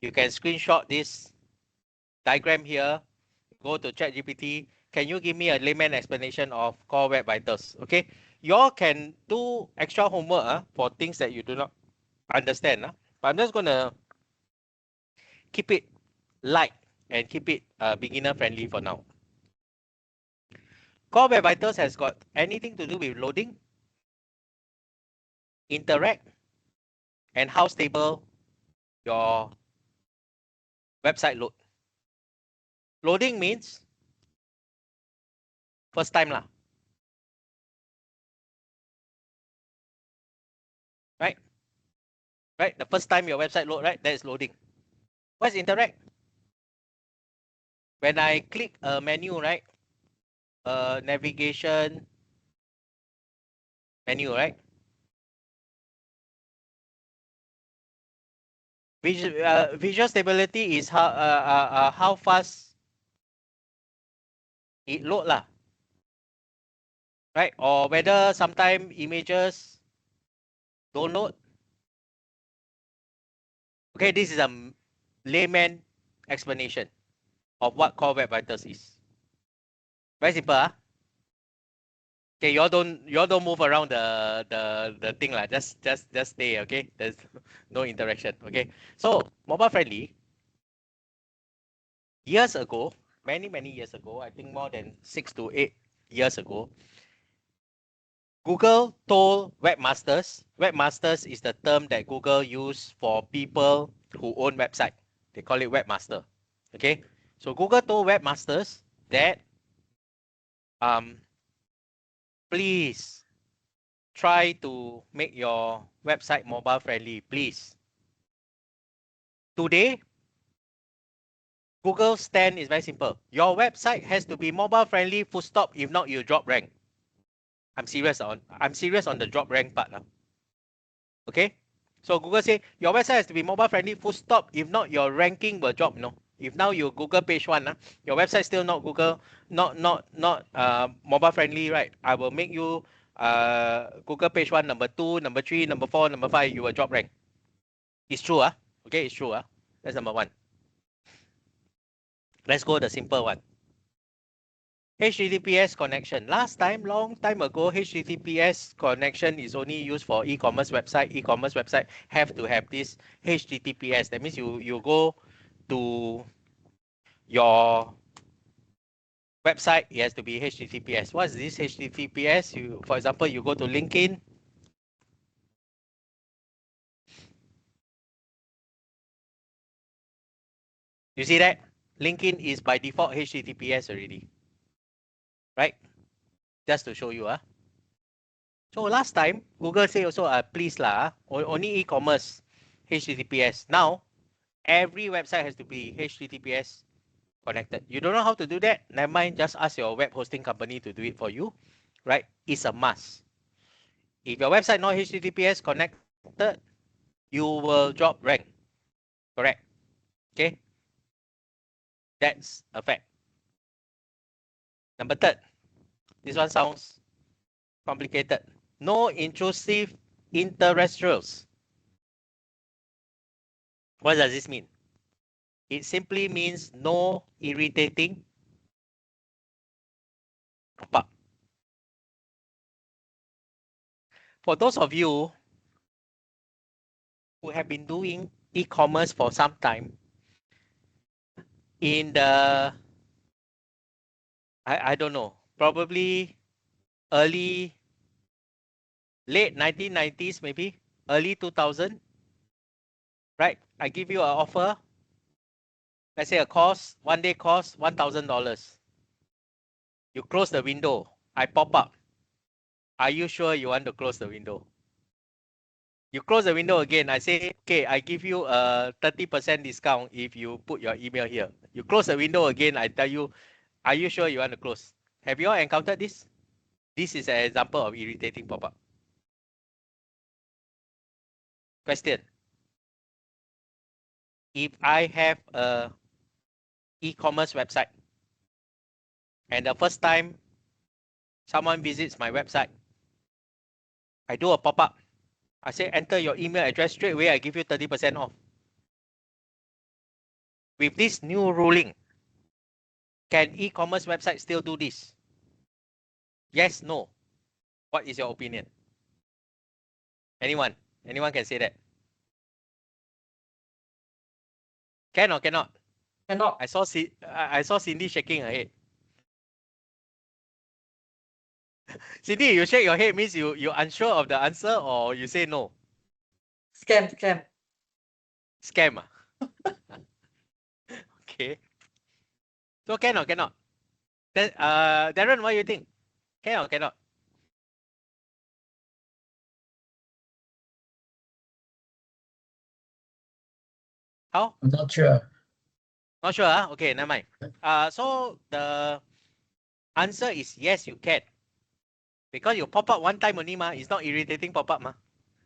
Speaker 1: screenshot this diagram here, go to ChatGPT. Can you give me a layman explanation of Core Web Vitals? Okay, you all can do extra homework for things that you do not understand. But I'm just gonna keep it light and keep it beginner friendly for now. Core Web Vitals has got anything to do with loading, interact, and how stable your website load. Loading means first time lah, right? Right, the first time your website load, right? That is loading. What's interact? When I click a menu, right? Navigation menu, right? Visual stability is how fast it load lah, right? Or whether sometimes images don't load. Okay, this is a layman explanation of what Core Web Vitals is. Very simple, huh? Okay, y'all don't move around the thing lah. Just stay, okay? There's no interaction, okay? So mobile friendly. Years ago, many years ago, I think more than 6 to 8 years ago, Google told webmasters. Webmasters is the term that Google used for people who own website. They call it webmaster. Okay, so Google told webmasters that please try to make your website mobile friendly, please. Today, Google's stand is very simple. Your website has to be mobile friendly, full stop. If not, you drop rank. I'm serious on the drop rank part. Okay? So Google say your website has to be mobile friendly, full stop. If not, your ranking will drop. No. If now you Google page one, your website still not Google, not mobile friendly, right? I will make you Google page one, number 2, number 3, number 4, number 5. You will drop rank. It's true, Okay, it's true, That's number 1. Let's go the simple one. HTTPS connection. Last time, long time ago, HTTPS connection is only used for e-commerce website. E-commerce website have to have this HTTPS. That means you go to your website, it has to be HTTPS. What is this HTTPS? For example, you go to LinkedIn. You see that? LinkedIn is by default HTTPS already. Right? Just to show you. So last time, Google say also, please lah, only e-commerce HTTPS. Now, every website has to be HTTPS connected. You don't know how to do that? Never mind, just ask your web hosting company to do it for you, right? It's a must. If your website not HTTPS connected, you will drop rank. Correct? Okay? That's a fact. Number 3, this one sounds complicated. No intrusive interstitials. What does this mean? It simply means no irritating pop up. For those of you who have been doing e-commerce for some time, in the, I don't know, probably late 1990s, maybe early 2000, right? I give you an offer, let's say a course, 1-day course, $1,000. You close the window, I pop up. Are you sure you want to close the window? You close the window again, I say, okay, I give you a 30% discount if you put your email here. You close the window again, I tell you, are you sure you want to close? Have you all encountered this? This is an example of irritating pop-up. Question. If I have a e-commerce website and the first time someone visits my website, I do a pop-up. I say, enter your email address straight away, I give you 30% off. With this new ruling, can e-commerce websites still do this? Yes, no. What is your opinion? Anyone? Anyone can say that? Can or cannot?
Speaker 3: Cannot.
Speaker 1: I saw Cindy shaking her head. Cindy, you shake your head means you're unsure of the answer or you say no?
Speaker 3: Scam.
Speaker 1: Scam. Okay. So can or cannot? Then, Darren, what do you think? Can or cannot? How?
Speaker 5: I'm not sure.
Speaker 1: Not sure, huh? Okay, never mind. So the answer is yes, you can. Because you pop up one time only, it's not irritating pop-up,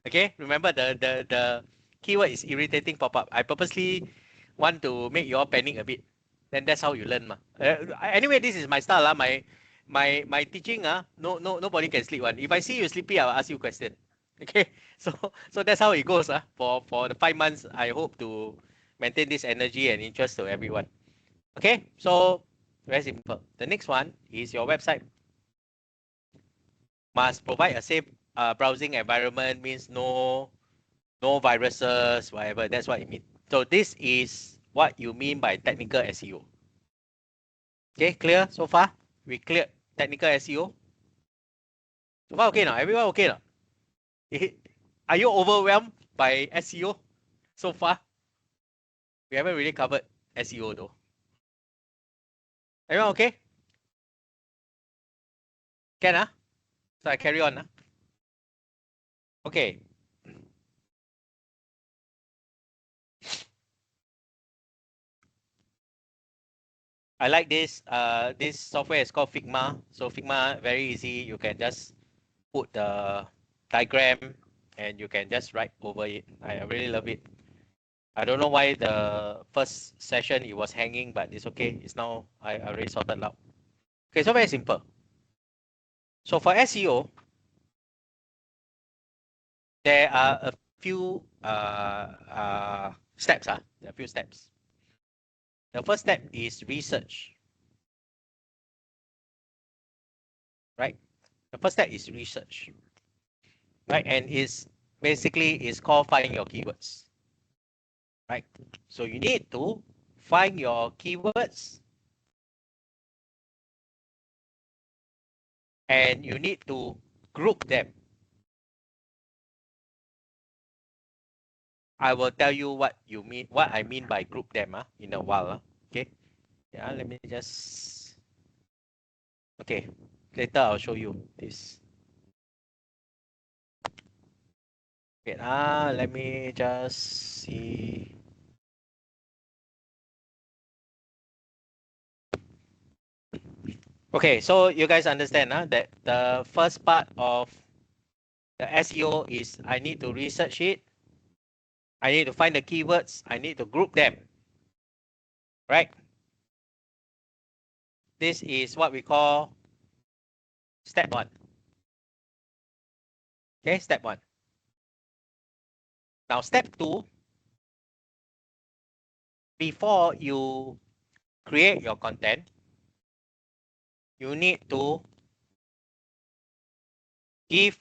Speaker 1: Okay, remember the keyword is irritating pop-up. I purposely want to make you all panic a bit. Then that's how you learn, Anyway, this is my style, my teaching, nobody can sleep one. If I see you sleepy, I'll ask you question. Okay, so that's how it goes, For the 5 months, I hope to maintain this energy and interest to everyone. Okay, so very simple. The next one is your website must provide a safe browsing environment, means no viruses, whatever. That's what it means. So this is what you mean by technical SEO. Okay, clear so far? We cleared technical SEO. So far okay now? Everyone okay now? Are you overwhelmed by SEO so far? We haven't really covered SEO though. Everyone okay? Can So I carry on Okay. I like this. This software is called Figma. So Figma, very easy. You can just put the diagram and you can just write over it. I really love it. I don't know why the first session it was hanging, but it's okay. It's now I already sorted out. Okay, so very simple. So for SEO, there are a few steps. There are a few steps. The first step is research. Right? The first step is research. Right? And it's basically is called find your keywords. Right? So you need to find your keywords and you need to group them. I will tell you what I mean by group them in a while. Okay. Yeah, let me just okay. Later I'll show you this. Wait, let me just see. Okay, so you guys understand that the first part of the SEO is I need to research it. I need to find the keywords. I need to group them. Right? This is what we call step 1. Okay, step 1. Now, step 2, before you create your content, you need to give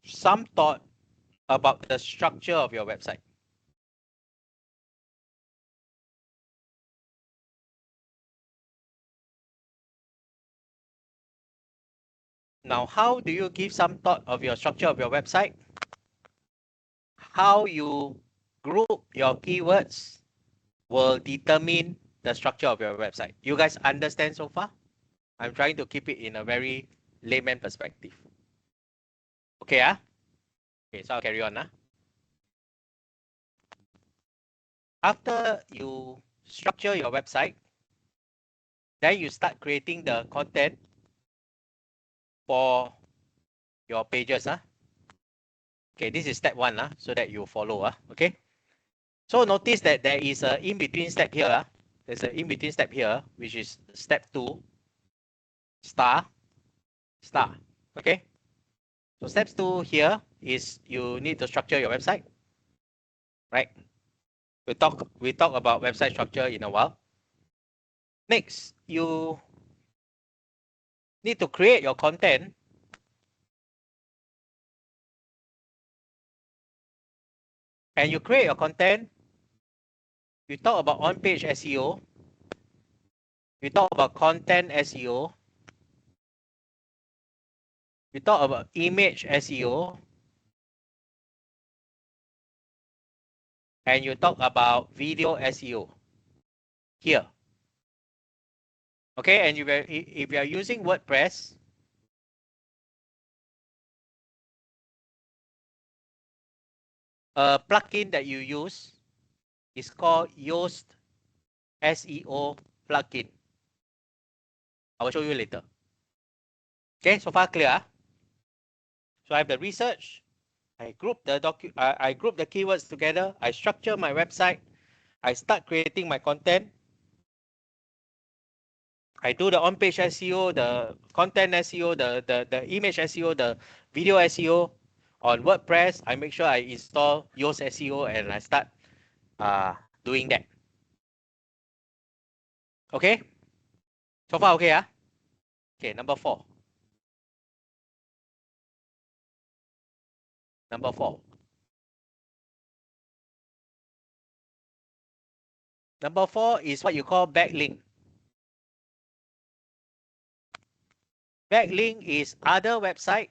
Speaker 1: some thought about the structure of your website. Now, how do you give some thought of your structure of your website? How you group your keywords will determine the structure of your website. You guys understand so far? I'm trying to keep it in a very layman perspective. Okay, okay, so I'll carry on. After you structure your website, then you start creating the content for your pages. Okay, this is step 1, so that you follow. Okay. So notice that there is a in-between step here. There's an in-between step here, which is step 2, star. Okay. So steps 2 here is you need to structure your website, right? We talk about website structure in a while. Next, you need to create your content. And you create your content. You talk about on-page SEO. You talk about content SEO. You talk about image SEO. And you talk about video SEO here. Okay, and if you are using WordPress, a plugin that you use is called Yoast SEO plugin. I will show you later. Okay, so far clear. So I have the research. I group the keywords together. I structure my website. I start creating my content. I do the on-page SEO, the content SEO, the image SEO, the video SEO on WordPress. I make sure I install Yoast SEO and I start doing that. Okay? So far okay, Okay, number 4. Number 4. Number 4 is what you call backlink. Backlink is other website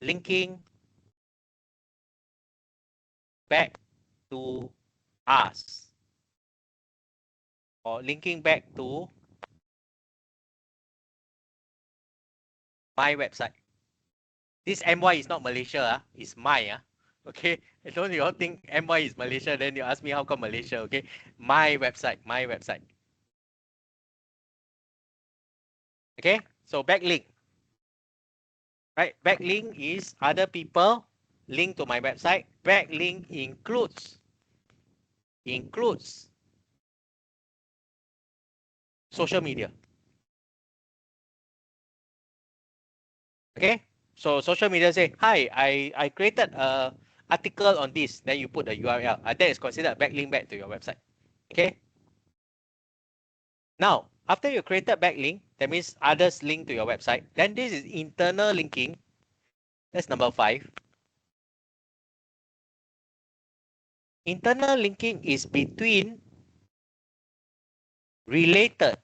Speaker 1: linking back to us or linking back to my website. This MY is not Malaysia, it's my. Okay, don't you all think MY is Malaysia, then you ask me how come Malaysia, okay? My website. Okay, so backlink. Right, backlink is other people link to my website. Backlink includes social media. Okay, so social media say, hi, I created a article on this, then you put the URL. That is considered backlink back to your website. Okay. Now, after you created backlink, that means others link to your website. Then this is internal linking. That's number 5. Internal linking is between related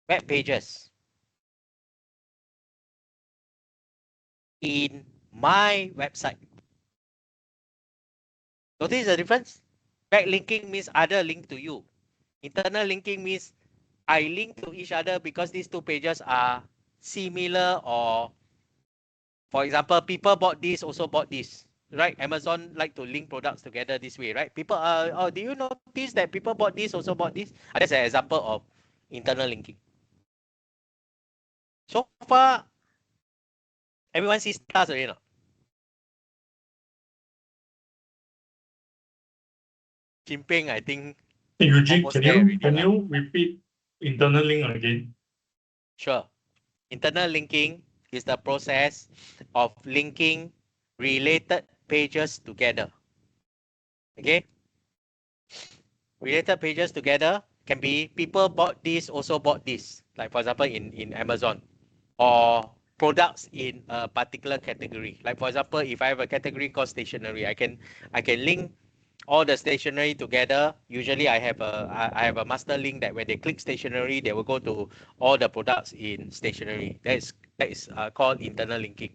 Speaker 1: web pages in my website. Notice the difference? Backlinking means other link to you. Internal linking means I link to each other because these two pages are similar, or for example, people bought this, also bought this, right? Amazon like to link products together this way, right? People oh, do you notice that people bought this, also bought this? That's an example of internal linking. So far, everyone sees stars already, no? Chimping, I think.
Speaker 5: Hey, Eugene,
Speaker 1: Almost there already,
Speaker 5: can you repeat internal link again?
Speaker 1: Sure. Internal linking is the process of linking related pages together. Okay? Related pages together can be people bought this, also bought this. Like for example, in Amazon, or products in a particular category. Like for example, if I have a category called stationery, I can link all the stationery together. Usually I have a master link that when they click stationery, they will go to all the products in stationery. That is called internal linking.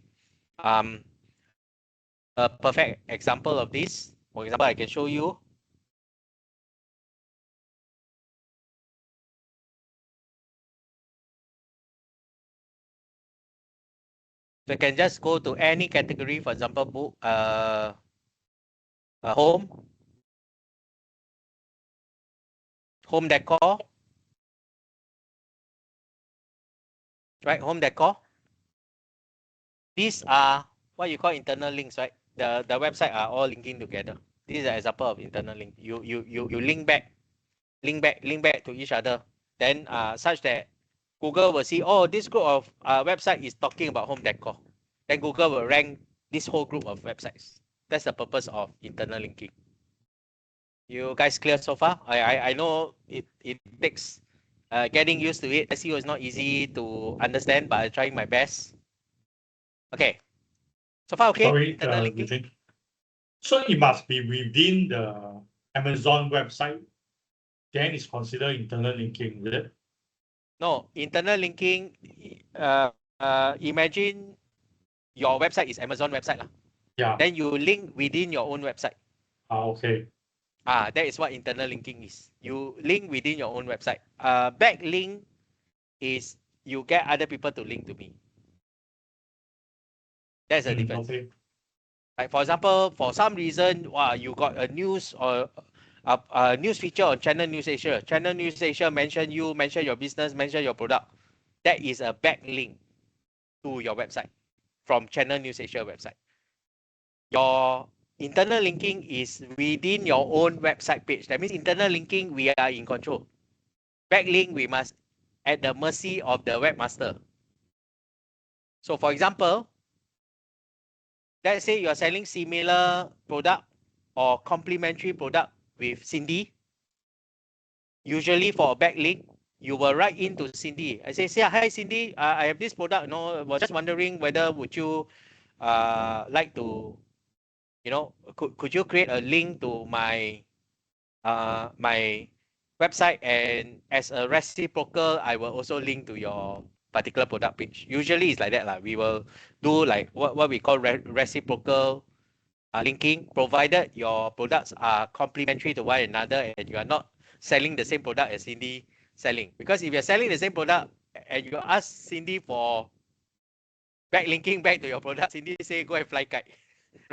Speaker 1: A perfect example of this, for example, I can show you. So you can just go to any category, for example, book, home decor, right? Home decor. These are what you call internal links, right? The website are all linking together. This is an example of internal link. You link back to each other. Then such that Google will see, oh, this group of website is talking about home decor. Then Google will rank this whole group of websites. That's the purpose of internal linking. You guys clear so far? I know it takes getting used to it. SEO is not easy to understand, but I'm trying my best. Okay. So far, okay?
Speaker 5: Sorry,
Speaker 1: Internal linking?
Speaker 5: Eugene. So it must be within the Amazon website, then it's considered internal linking, is it?
Speaker 1: No, internal linking, imagine your website is Amazon website lah.
Speaker 5: Yeah.
Speaker 1: Then you link within your own website.
Speaker 5: Okay.
Speaker 1: That is what internal linking is. You link within your own website. Backlink is you get other people to link to me. That's the difference.
Speaker 5: Okay.
Speaker 1: Like for example, for some reason, you got a news or a news feature on Channel News Asia. Channel News Asia mention you, mention your business, mention your product. That is a backlink to your website from Channel News Asia website. Your internal linking is within your own website page. That means internal linking, we are in control. Backlink, we must at the mercy of the webmaster. So for example, let's say you're selling similar product or complementary product with Cindy. Usually for a backlink, you will write into Cindy. I say, hi Cindy, I have this product. No, was just wondering whether would you like to, could you create a link to my my website, and as a reciprocal, I will also link to your particular product page. Usually it's like that lah. We will do like what we call reciprocal linking, provided your products are complementary to one another and you are not selling the same product as Cindy selling. Because if you're selling the same product and you ask Cindy for backlinking back to your product, Cindy say go and fly kite.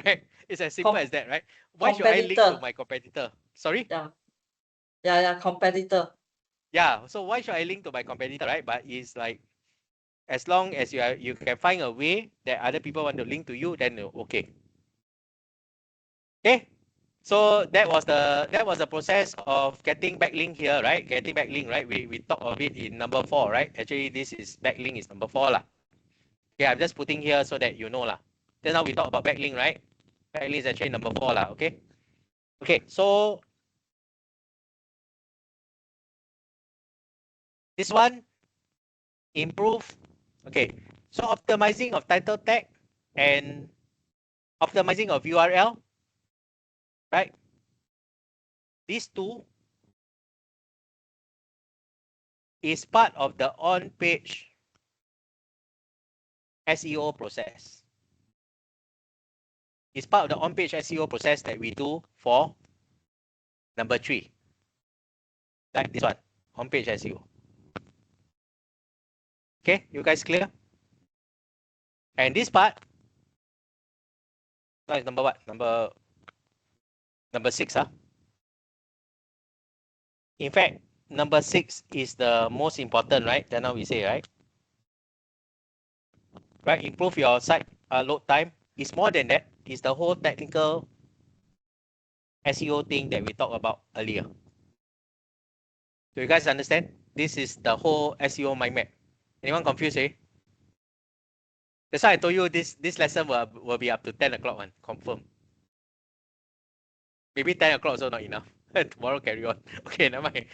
Speaker 1: Right? It's as simple as that, right? Why should I link to my competitor? Sorry?
Speaker 3: Yeah, competitor.
Speaker 1: Yeah, so why should I link to my competitor, right? But it's like, as long as you can find a way that other people want to link to you, then okay. Okay, so that was the process of getting backlink here, right? Getting backlink, right? We talked of it in number 4, right? Actually, this is backlink is number 4 lah. Okay, I'm just putting here so that you know lah. Then now we talk about backlink, right? Backlink is actually number 4 lah. Okay. Okay, so this one, improve. Okay, so optimizing of title tag and optimizing of URL, right? These two is part of the on-page SEO process. It's part of the on-page SEO process that we do for number 3. Like this one, on-page SEO. Okay, you guys clear? And this part, that is number what? Number 6, huh? In fact, number 6 is the most important, right? Then now we say, right? Right, improve your site load time. It's more than that. It's the whole technical SEO thing that we talked about earlier. Do you guys understand? This is the whole SEO mind map. Anyone confused, eh? That's why I told you this lesson will be up to 10 o'clock one, confirm. Maybe 10 o'clock also not enough. Tomorrow carry on. Okay, never mind.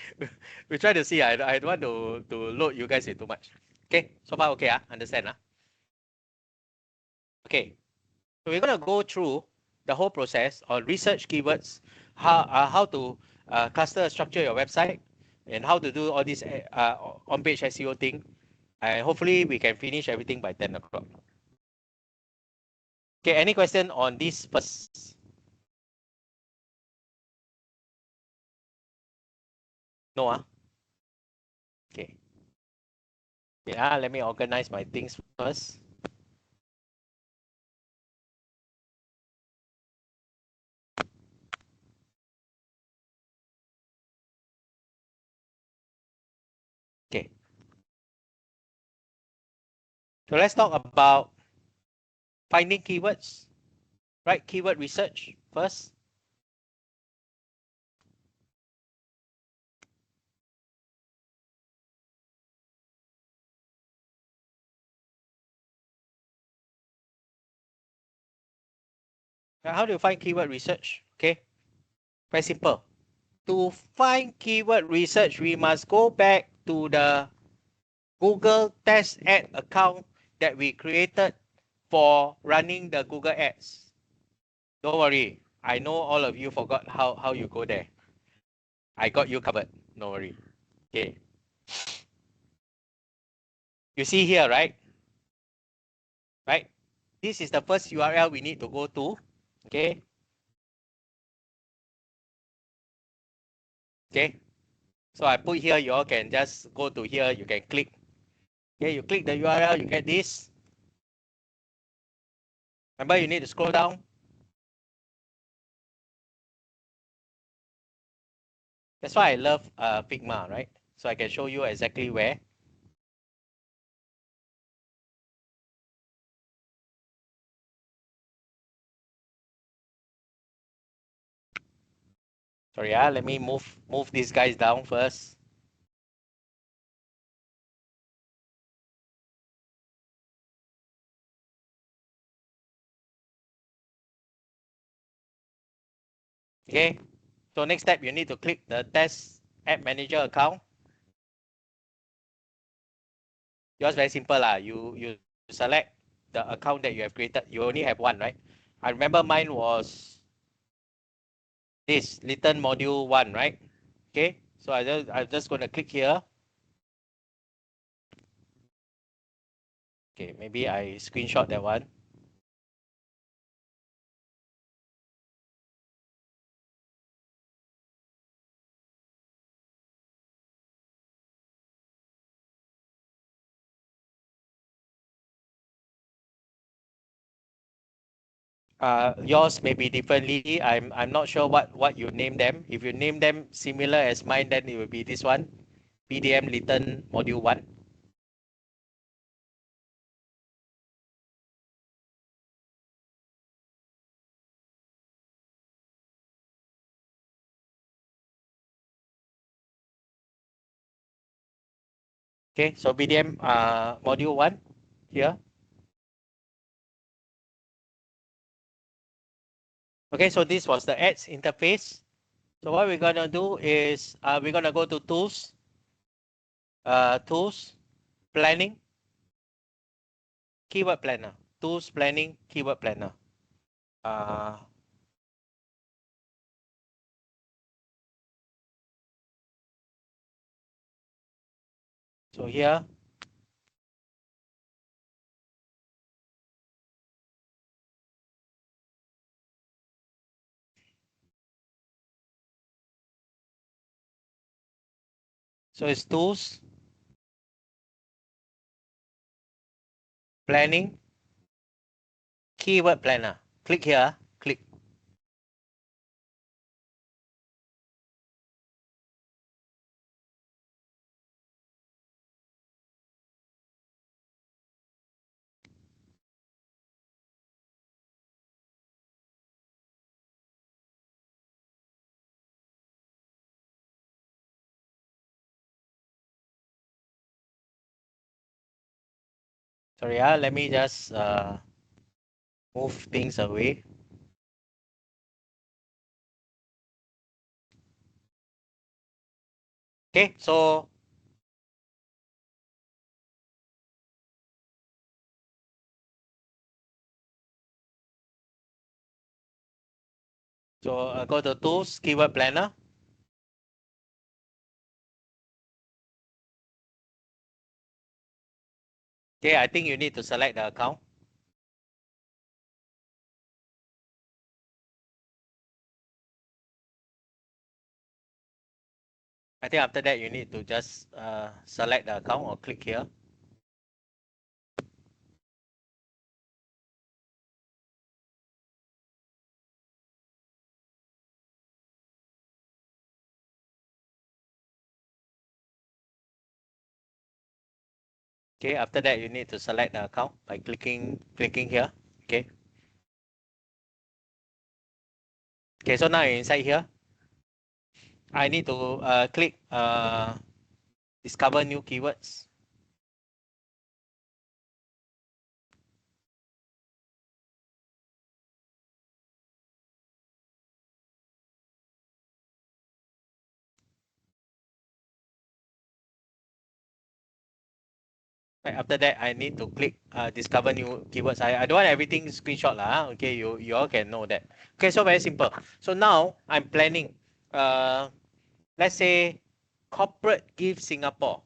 Speaker 1: We try to see. I don't want to load you guys in too much. Okay, so far okay, understand. Okay, so we're gonna go through the whole process on research keywords, how to cluster structure your website, and how to do all this on-page SEO thing. Hopefully we can finish everything by 10 o'clock. Okay, any question on this first? No, okay. Yeah, let me organize my things first. Okay. So let's talk about finding keywords, right? Keyword research first. Now, how do you find keyword research? Okay, very simple. To find keyword research, we must go back to the Google Test Ad account that we created for running the Google Ads. Don't worry, I know all of you forgot how you go there. I got you covered, no worry. Okay. You see here, right? Right? This is the first URL we need to go to. Okay. Okay. So I put here, you all can just go to here, you can click. Okay, you click the URL, you get this. Remember, you need to scroll down. That's why I love Figma, right? So I can show you exactly where. Sorry, let me move these guys down first. Okay. So next step, you need to click the Test Ad Manager account. Yours very simple lah. You select the account that you have created. You only have one, right? I remember mine was this Little Module 1, right? Okay. So I'm just going to click here. Okay, maybe I screenshot that one. Yours may be differently. I'm not sure what you name them. If you name them similar as mine, then it will be this one, PDM Little Module 1. Okay, so BDM Module 1 here. Okay, so this was the ads interface. So what we're gonna do is we're gonna go to tools, planning, keyword planner, tools, planning, keyword planner. So here, so it's tools, planning, keyword planner. Click here, click. Sorry, let me just move things away. Okay, so go to Tools, Keyword Planner. Okay, I think you need to select the account. I think after that you need to just select the account or click here. Okay, after that you need to select the account by clicking here. Okay. Okay, so now you're inside here. I need to click discover new keywords. Right, after that, I need to click discover new keywords. I don't want everything screenshot lah. Okay, you all can know that. Okay, so very simple. So now I'm planning. Let's say corporate gift Singapore.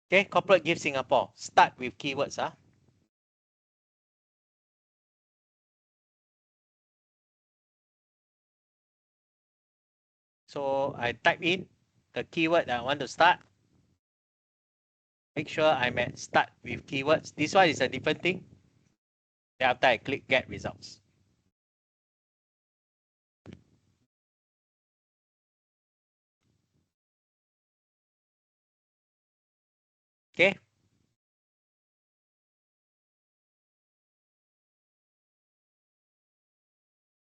Speaker 1: Okay, corporate gift Singapore. Start with keywords. So I type in the keyword that I want to start. Make sure I'm at start with keywords. This one is a different thing. Then after I click get results. Okay.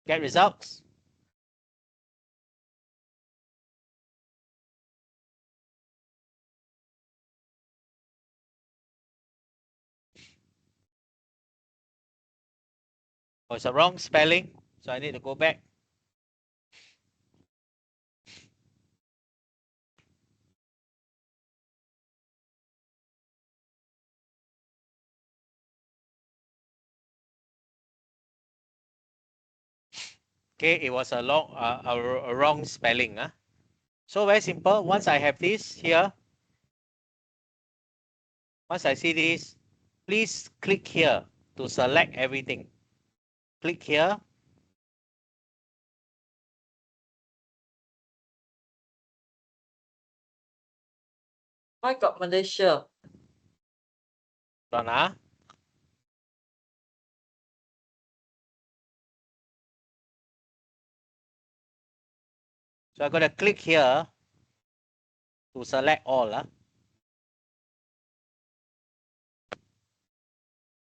Speaker 1: Get results. Oh, it's a wrong spelling. So I need to go back. Okay, it was a wrong spelling. So very simple. Once I have this here, once I see this, please click here to select everything. Click here.
Speaker 3: I got Malaysia.
Speaker 1: Hold on. So I'm going to click here to select all.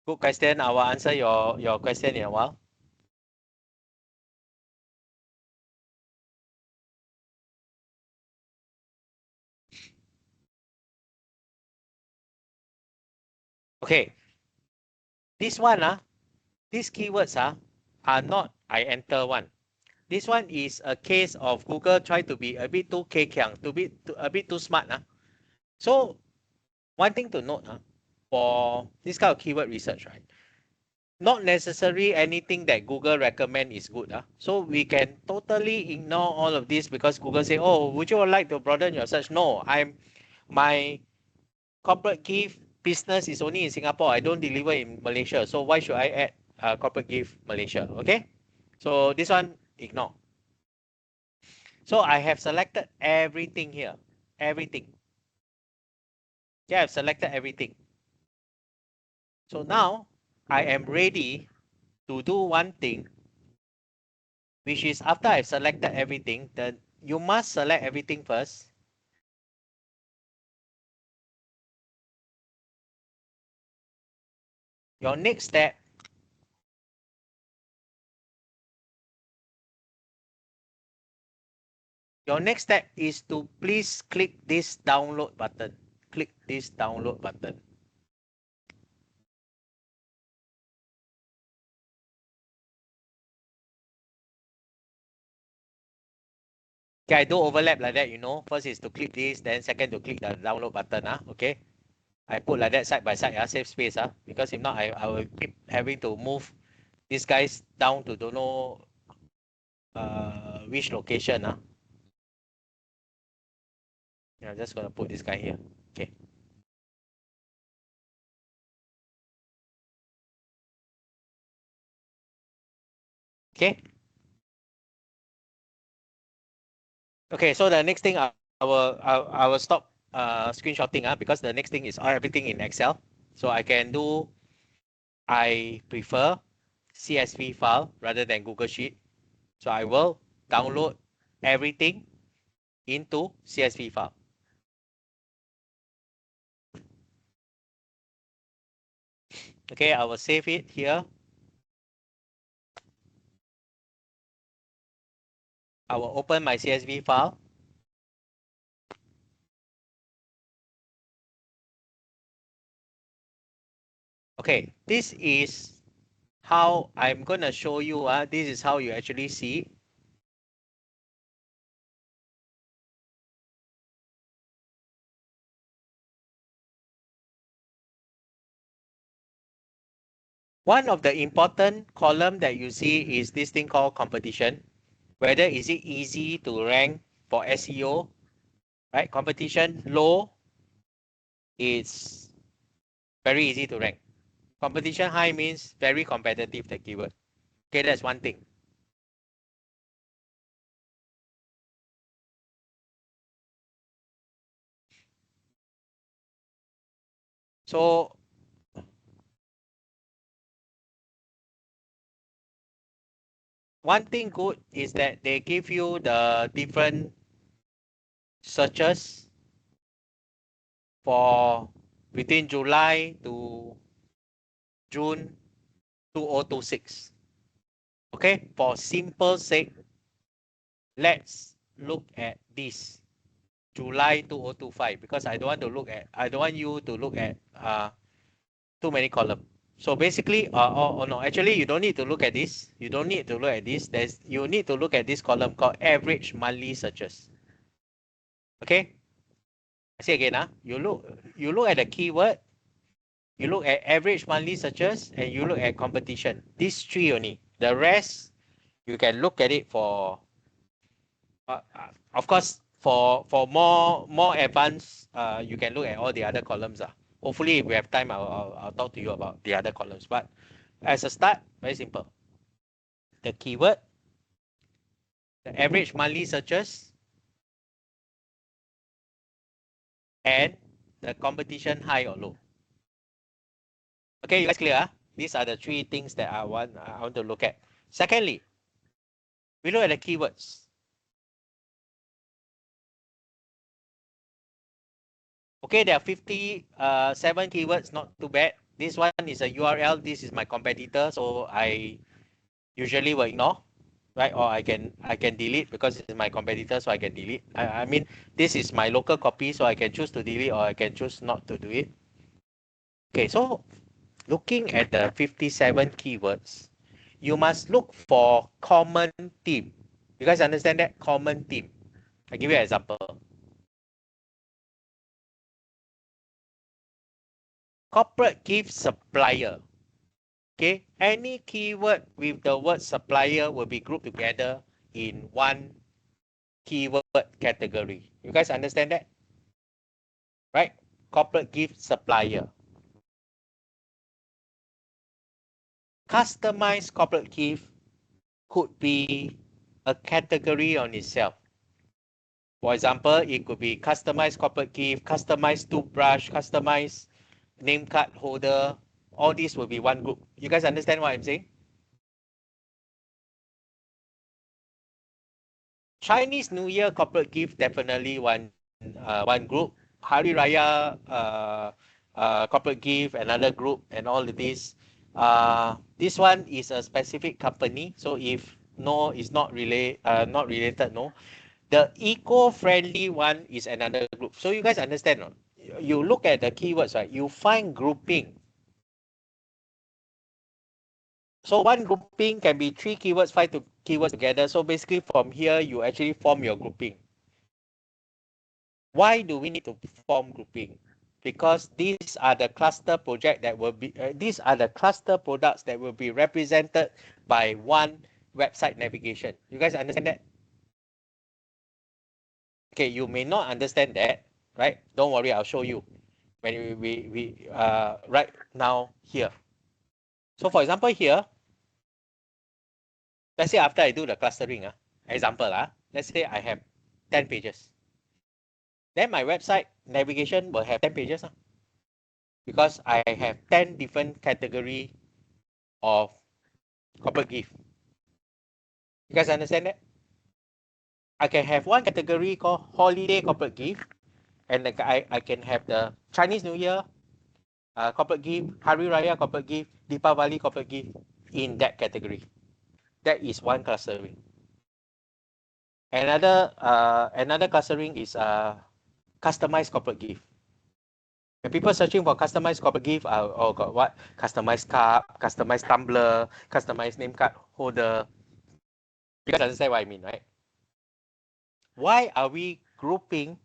Speaker 1: Good question. I will answer your question in a while. Okay. This one, these keywords are not I enter one. This one is a case of Google try to be a bit too kiang, a bit too smart. So one thing to note for this kind of keyword research, right? Not necessarily anything that Google recommend is good. So we can totally ignore all of this because Google say, oh, would you like to broaden your search? No, my corporate gift business is only in Singapore. I don't deliver in Malaysia. So why should I add corporate gift Malaysia? Okay. So this one, ignore. So I have selected everything here. Everything. Yeah, I've selected everything. So now I am ready to do one thing, which is after I've selected everything, then you must select everything first. Your next step is to please click this download button. Click this download button. Okay, I do overlap like that, you know. First is to click this, then second to click the download button. Okay. I put like that side by side, save space. Because if not, I will keep having to move these guys down to don't know which location. Yeah, I'm just gonna put this guy here. Okay. Okay. Okay, so the next thing I will stop screenshotting because the next thing is everything in Excel. So I prefer CSV file rather than Google Sheet. So I will download everything into CSV file. Okay, I will save it here. I will open my CSV file. Okay, this is how I'm gonna show you. This is how you actually see. One of the important column that you see is this thing called competition. Whether is it easy to rank for SEO, right? Competition low is very easy to rank. Competition high means very competitive, the keyword. Okay, that's one thing. So one thing good is that they give you the different searches for between July to June 2026. Okay, for simple sake, let's look at this July 2025 because I don't want you to look at too many columns. So basically, oh no, actually you don't need to look at this. You don't need to look at this. You need to look at this column called average monthly searches. Okay, I say again, you look at the keyword, you look at average monthly searches, and you look at competition. These three only. The rest you can look at it for. Of course, for more advanced, you can look at all the other columns. Hopefully, if we have time, I'll talk to you about the other columns. But as a start, very simple. The keyword, the average monthly searches, and the competition high or low. Okay, you guys clear? These are the three things that I want to look at. Secondly, we look at the keywords. Okay, there are 57 keywords, not too bad. This one is a URL. This is my competitor, so I usually will ignore, right? Or I can delete because it's my competitor, so I can delete. I mean, this is my local copy, so I can choose to delete or I can choose not to do it. Okay, so looking at the 57 keywords, you must look for common theme. You guys understand that? Common theme. I give you an example. Corporate gift supplier. Okay, any keyword with the word supplier will be grouped together in one keyword category. You guys understand that? Right? Corporate gift supplier. Customized corporate gift could be a category on itself. For example, it could be customized corporate gift, customized toothbrush, customized name card holder. All these will be one group. You guys understand what I'm saying? Chinese New Year corporate gift, definitely one group. Hari Raya corporate gift, another group, and all of this. This one is a specific company, so if no, it's not related. No, the eco-friendly one is another group. So you guys understand, no? You look at the keywords, right? You find grouping. So one grouping can be 3 keywords, 5 keywords together. So basically from here, you actually form your grouping. Why do we need to form grouping? Because these are the cluster project that will be, these are the cluster products that will be represented by one website navigation. You guys understand that? Okay, you may not understand that, right? Don't worry, I'll show you when we right now here. So for example here, let's say after I do the clustering, example, let's say I have 10 pages. Then my website navigation will have 10 pages because I have 10 different category of corporate gift. You guys understand that? I can have one category called holiday corporate gift, and I can have the Chinese New Year corporate gift, Hari Raya corporate gift, Deepavali corporate gift in that category. That is one clustering. Another clustering is customized corporate gift. When people searching for customized corporate gift, oh got what? Customized cup, customized tumbler, customized name card holder. You guys understand what I mean, right? Why are we grouping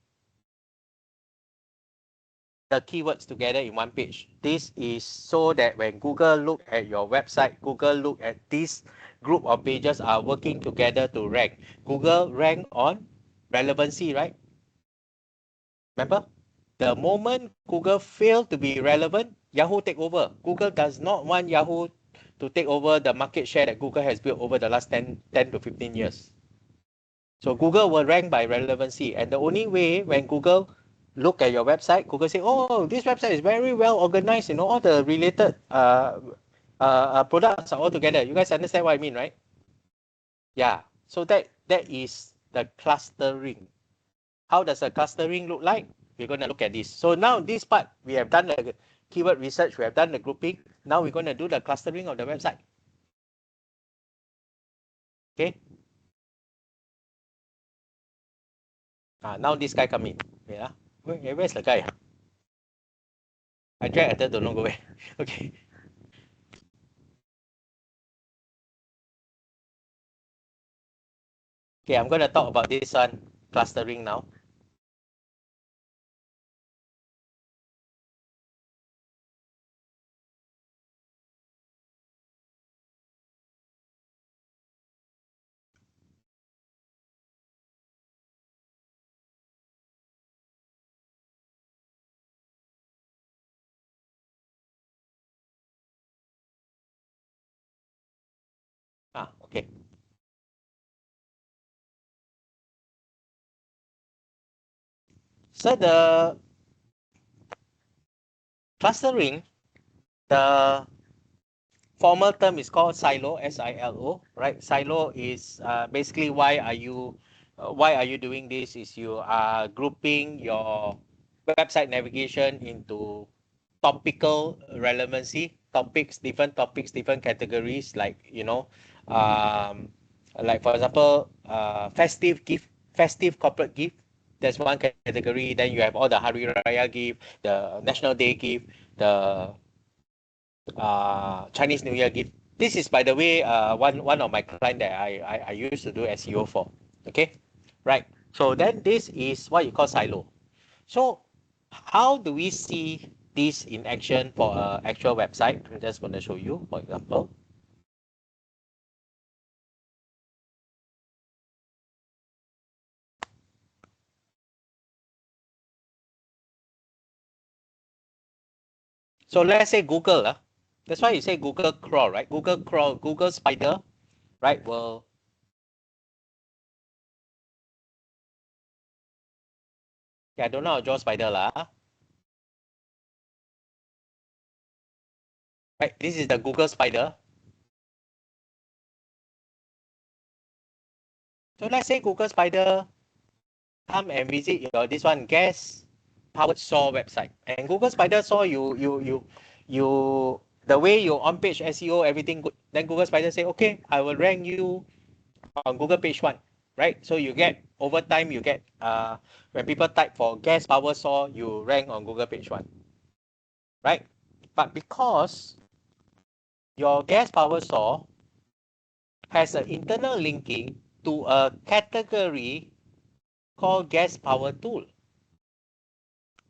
Speaker 1: the keywords together in one page? This is so that when Google look at your website, Google look at this group of pages are working together to rank. Google rank on relevancy, right? Remember? The moment Google failed to be relevant, Yahoo take over. Google does not want Yahoo to take over the market share that Google has built over the last 10 to 15 years. So Google will rank by relevancy. And the only way when Google look at your website, Google say, oh, this website is very well organized. You know, all the related products are all together. You guys understand what I mean, right? Yeah. So that is the clustering. How does a clustering look like? We're going to look at this. So now this part, we have done the keyword research, we have done the grouping. Now we're going to do the clustering of the website. Okay. Now this guy come in. Yeah. Where's the guy? I drag until don't know go where. Okay. Okay, I'm going to talk about this one, clustering now. Okay. So the clustering, the formal term is called silo, SILO, right? Silo is basically why are you doing this? Is you are grouping your website navigation into topical relevancy topics, different categories, like like for example, festive corporate gift. That's one category. Then you have all the Hari Raya gift, the National Day gift, the Chinese New Year gift. This is, by the way, one of my client that I used to do SEO for. Okay, right. So then this is what you call silo. So how do we see this in action for an actual website? I'm just going to show you, for example. So let's say Google, that's why you say Google crawl, right? Google crawl, Google spider, right? Well, yeah, I don't know how to draw spider lah. Right, this is the Google spider. So let's say Google spider come and visit your this one guest powered saw website, and Google spider saw you the way you on page SEO everything good. Then Google spider say, okay, I will rank you on Google page 1, right? So you get over time, you get when people type for gas power saw, you rank on Google page 1, right? But because your gas power saw has an internal linking to a category called gas power tool.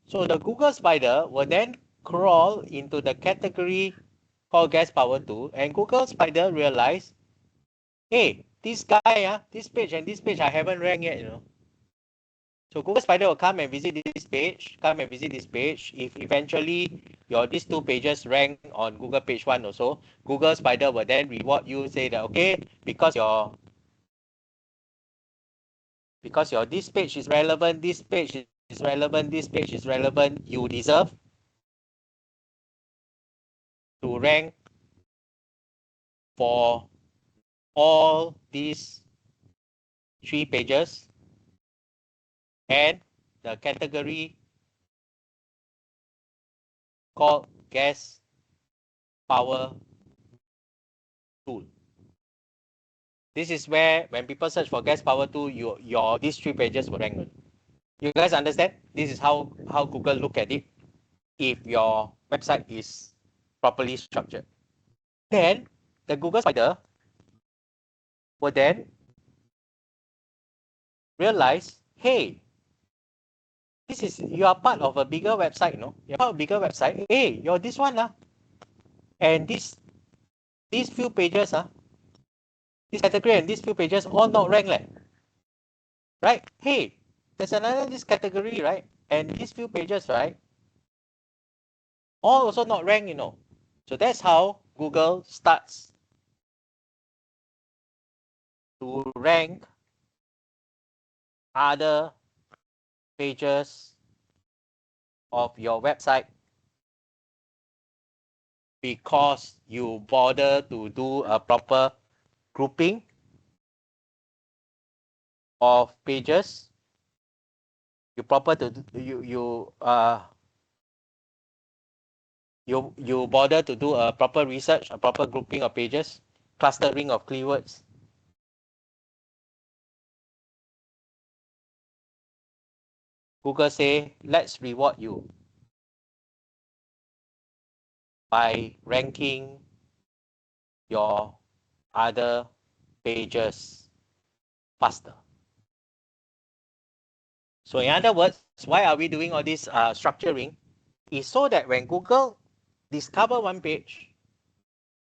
Speaker 1: So the Google Spider will then crawl into the category called gas power tool, and Google Spider realize, hey, this guy, this page and this page I haven't ranked yet, you know. So Google Spider will come and visit this page, If eventually these two pages rank on Google page 1 also, Google Spider will then reward you, say that, okay, because your this page is relevant, this page is relevant, this page is relevant, you deserve to rank for all these 3 pages and the category called gas power tool. This is where when people search for gas power tool, your these 3 pages will rank. You guys understand? This is how Google look at it if your website is properly structured. Then the Google Spider will then realize, hey, you are part of a bigger website, no? You're part of a bigger website. Hey, you're this one, and these few pages, this category and these few pages all not ranked, right? Hey, there's another this category, right? And these few pages, right? All also not ranked, you know. So that's how Google starts to rank other pages of your website because you bother to do a proper grouping of pages. You proper to you bother to do a proper research, a proper grouping of pages, clustering of keywords. Google say, let's reward you by ranking your other pages faster. So in other words, why are we doing all this structuring? Is so that when Google discover one page,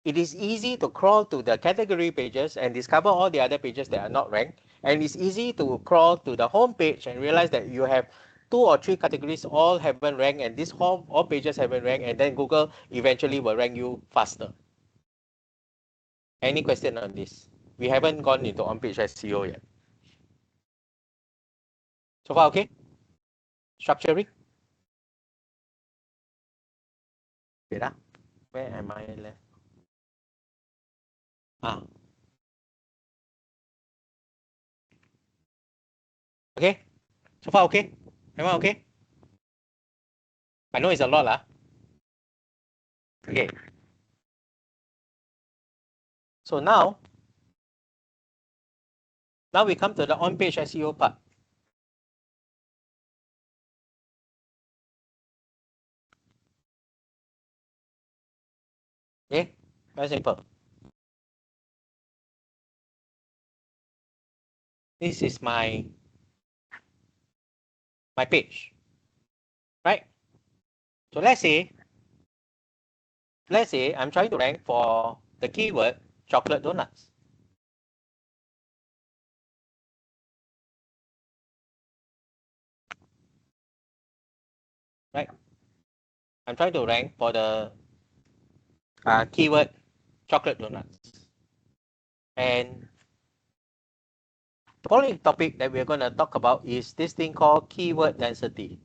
Speaker 1: it is easy to crawl to the category pages and discover all the other pages that are not ranked. And it's easy to crawl to the home page and realize that you have 2 or 3 categories all haven't ranked, and these all pages haven't ranked, and then Google eventually will rank you faster. Any question on this? We haven't gone into on-page SEO yet. So far, okay? Structuring? Wait, where am I left? Okay? So far, okay? Everyone okay? I know it's a lot, lah. Okay. So now we come to the on-page SEO part. Okay, very simple. This is my page, right? So let's say I'm trying to rank for the keyword chocolate donuts. Right? I'm trying to rank for the keyword chocolate donuts. And the following topic that we're going to talk about is this thing called keyword density.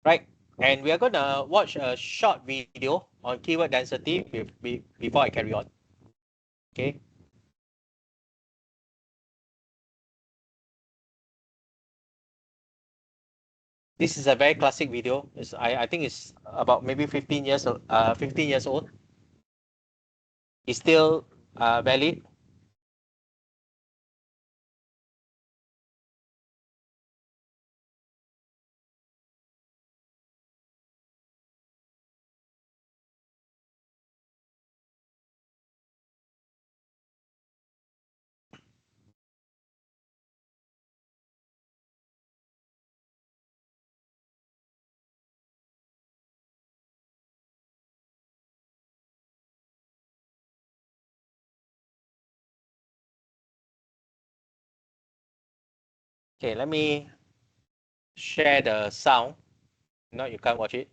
Speaker 1: Right? And we are going to watch a short video on keyword density before I carry on. Okay. This is a very classic video. I think it's about maybe 15 years old. It's still valid. Okay, let me share the sound. No, you can't watch it.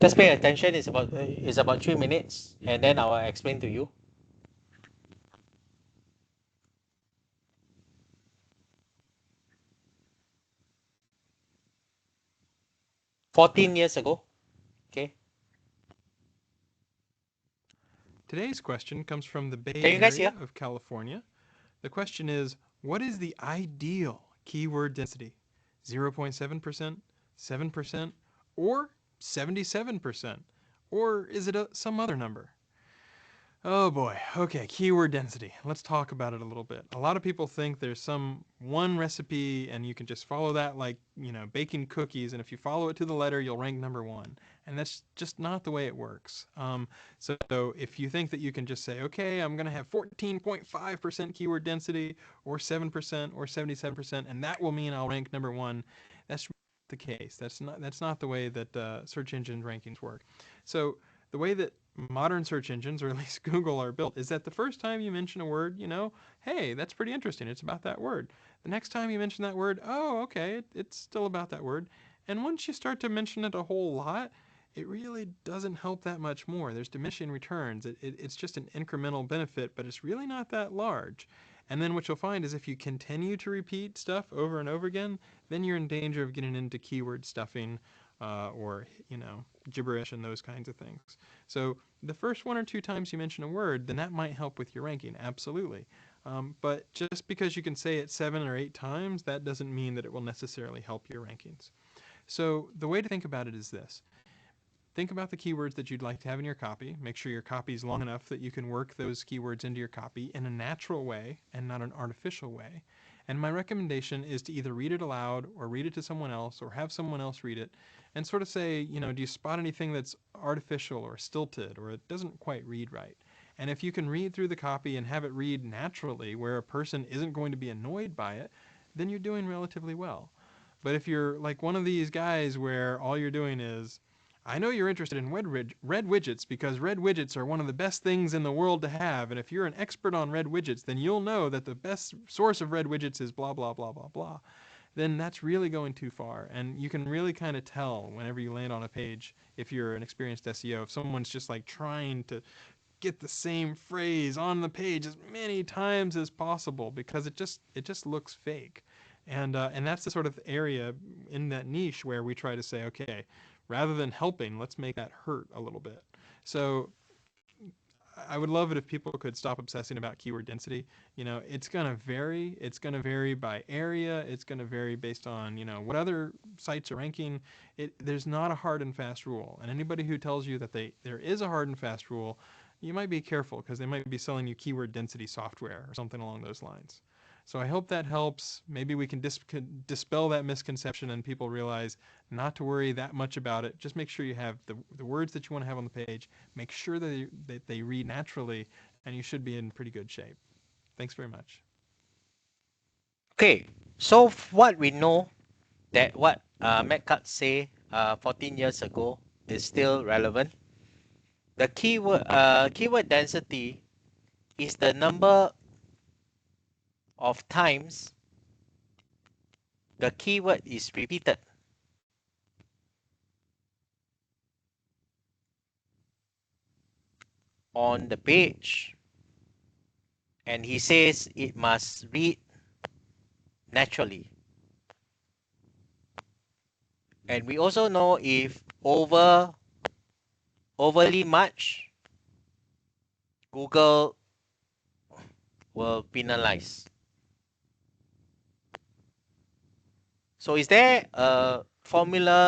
Speaker 1: Just pay attention. It's about 3 minutes, and then I will explain to you. 14 years ago. Okay.
Speaker 6: Today's question comes from the Bay
Speaker 1: Can you guys
Speaker 6: Area
Speaker 1: hear?
Speaker 6: of California. The question is, what is the ideal keyword density? 0.7%, 7%, or 77%? Or is it some other number? Oh boy. Okay, keyword density. Let's talk about it a little bit. A lot of people think there's some one recipe and you can just follow that like, baking cookies, and if you follow it to the letter, you'll rank #1. And that's just not the way it works. So if you think that you can just say, okay, I'm going to have 14.5% keyword density or 7% or 77%, and that will mean I'll rank #1, that's the case. That's not the way that search engine rankings work. So the way that modern search engines, or at least Google, are built is that the first time you mention a word, hey, that's pretty interesting. It's about that word. The next time you mention that word, oh, okay, it's still about that word. And once you start to mention it a whole lot, it really doesn't help that much more. There's diminishing returns. It's just an incremental benefit, but it's really not that large. And then what you'll find is if you continue to repeat stuff over and over again, then you're in danger of getting into keyword stuffing or, gibberish and those kinds of things. So the first 1 or 2 times you mention a word, then that might help with your ranking, absolutely. But just because you can say it 7 or 8 times, that doesn't mean that it will necessarily help your rankings. So the way to think about it is this. Think about the keywords that you'd like to have in your copy. Make sure your copy is long enough that you can work those keywords into your copy in a natural way and not an artificial way. And my recommendation is to either read it aloud or read it to someone else or have someone else read it and sort of say, do you spot anything that's artificial or stilted or it doesn't quite read right? And if you can read through the copy and have it read naturally where a person isn't going to be annoyed by it, then you're doing relatively well. But if you're like one of these guys where all you're doing is, I know you're interested in red widgets because red widgets are one of the best things in the world to have, and if you're an expert on red widgets, then you'll know that the best source of red widgets is blah, blah, blah, blah, blah. Then that's really going too far, and you can really kind of tell whenever you land on a page, if you're an experienced SEO, if someone's just like trying to get the same phrase on the page as many times as possible because it just looks fake. And that's the sort of area in that niche where we try to say, okay, rather than helping, let's make that hurt a little bit. So I would love it if people could stop obsessing about keyword density. It's going to vary. It's going to vary by area. It's going to vary based on, what other sites are ranking. There's not a hard and fast rule. And anybody who tells you that there is a hard and fast rule, you might be careful because they might be selling you keyword density software or something along those lines. So I hope that helps. Maybe we can dispel that misconception and people realize not to worry that much about it. Just make sure you have the words that you want to have on the page. Make sure that they read naturally, and you should be in pretty good shape. Thanks very much.
Speaker 1: Okay, so what we know that what Matt Cutts say 14 years ago is still relevant. The keyword density is the number of times the keyword is repeated on the page, and he says it must read naturally. And we also know if overly much, Google will penalize. So is there a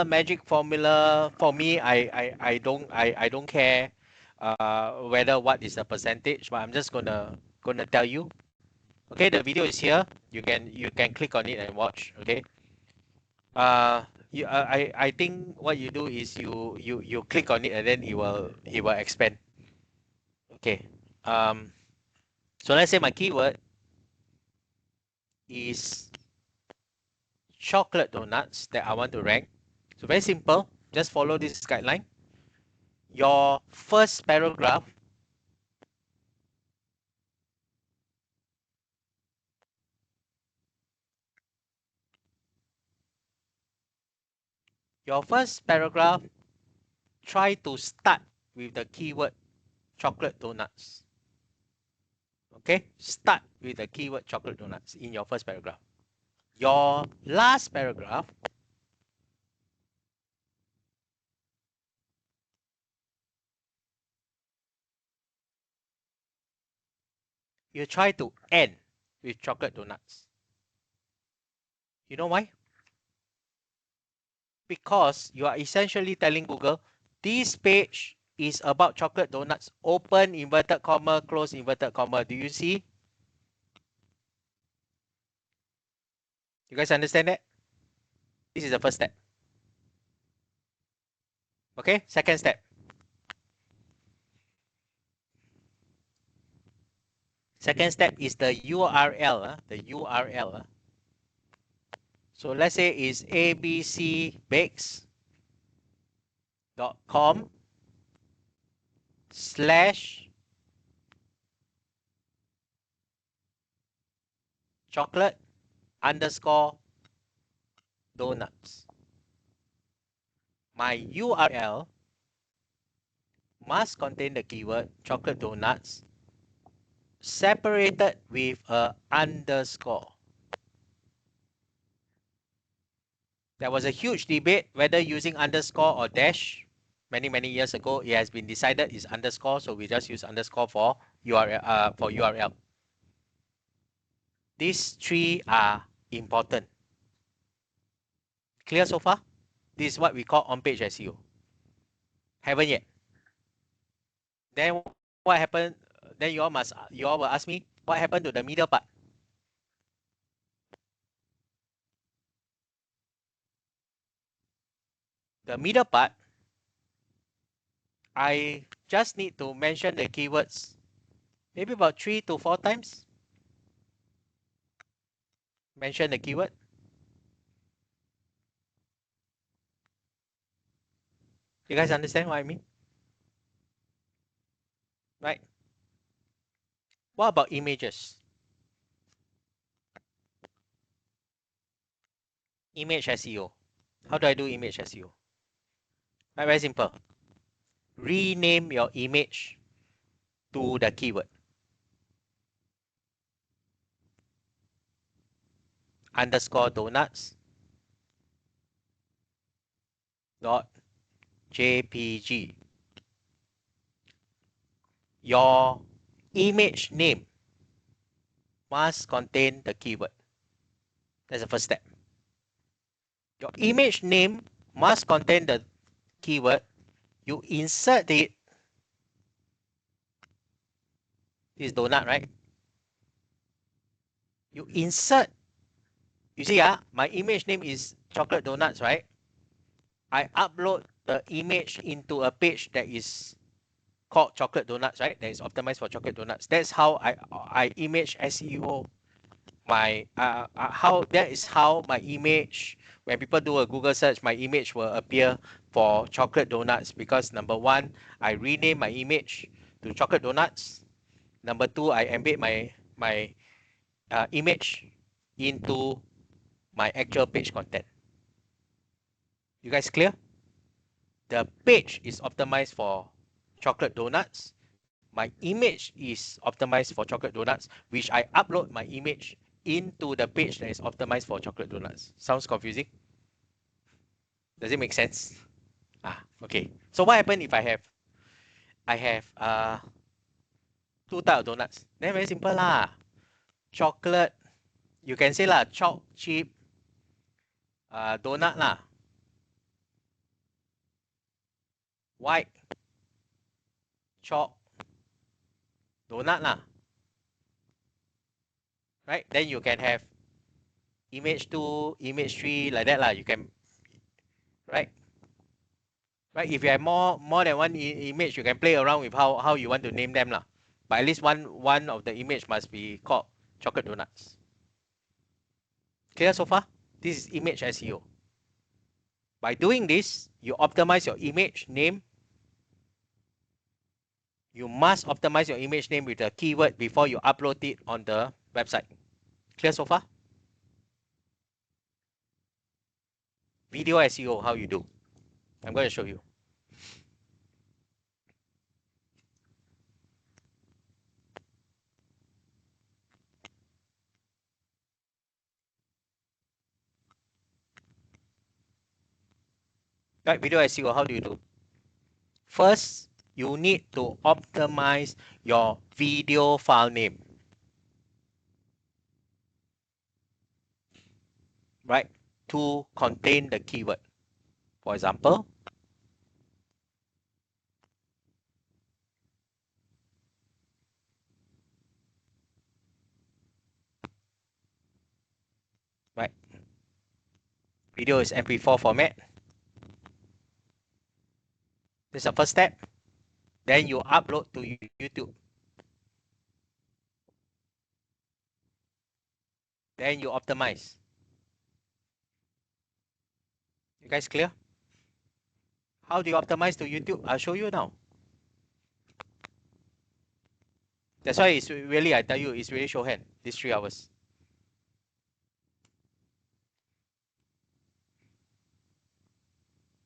Speaker 1: magic formula? For me, I don't care whether what is the percentage, but I'm just gonna tell you. Okay, the video is here. You can click on it and watch. Okay. I think what you do is you click on it and then it will expand. Okay. So let's say my keyword is chocolate donuts that I want to rank. So very simple, just follow this guideline. Your first paragraph try to start with the keyword chocolate donuts. Okay, start with the keyword chocolate donuts in your first paragraph. Your last paragraph, you try to end with chocolate donuts. You know why? Because you are essentially telling Google, this page is about chocolate donuts, open inverted comma, close inverted comma. Do you see? You guys understand that? This is the first step. Okay, second step. Second step is the URL. The URL. So let's say it's abcbakes.com/chocolate_donuts. My URL must contain the keyword chocolate donuts separated with a underscore. There was a huge debate whether using underscore or dash. Many years ago, it has been decided it's underscore, so we just use underscore for URL. These three are important. Clear so far? This is what we call on-page SEO. Haven't yet. Then what happened? Then you all will ask me, what happened to the middle part? The middle part, I just need to mention the keywords maybe about 3 to 4 times. Mention the keyword. You guys understand what I mean? Right? What about images? Image SEO. How do I do image SEO? Right, very simple. Rename your image to the keyword. Underscore donuts dot jpg. Your image name must contain the keyword. That's the first step. Your image name must contain the keyword. You insert it. This is donut, right? You insert. You see, my image name is chocolate donuts, right? I upload the image into a page that is called chocolate donuts, right? That is optimized for chocolate donuts. That's how I image SEO my that is how my image, when people do a Google search, my image will appear for chocolate donuts, because number one, I rename my image to chocolate donuts. Number two, I embed my image into my actual page content. You guys clear? The page is optimized for chocolate donuts. My image is optimized for chocolate donuts, which I upload my image into the page that is optimized for chocolate donuts. Sounds confusing? Does it make sense? Okay. So what happens if I have 2 types of donuts? Then very simple lah. Chocolate, you can say lah, choc chip donut lah. White choc donut lah. Right? Then you can have image 2, image 3, like that lah. You can, right? Right? If you have more than one image, you can play around with how you want to name them lah. But at least one of the image must be called chocolate donuts. Clear so far? This is image SEO. By doing this, you optimize your image name. You must optimize your image name with a keyword before you upload it on the website. Clear so far? Video SEO, how you do. I'm going to show you. Right, video SEO, how do you do? First, you need to optimize your video file name. Right, to contain the keyword. For example, right, video is MP4 format. This is the first step. Then you upload to YouTube. Then you optimize. You guys clear? How do you optimize to YouTube? I'll show you now. That's why it's really, I tell you, it's really show hand, these 3 hours.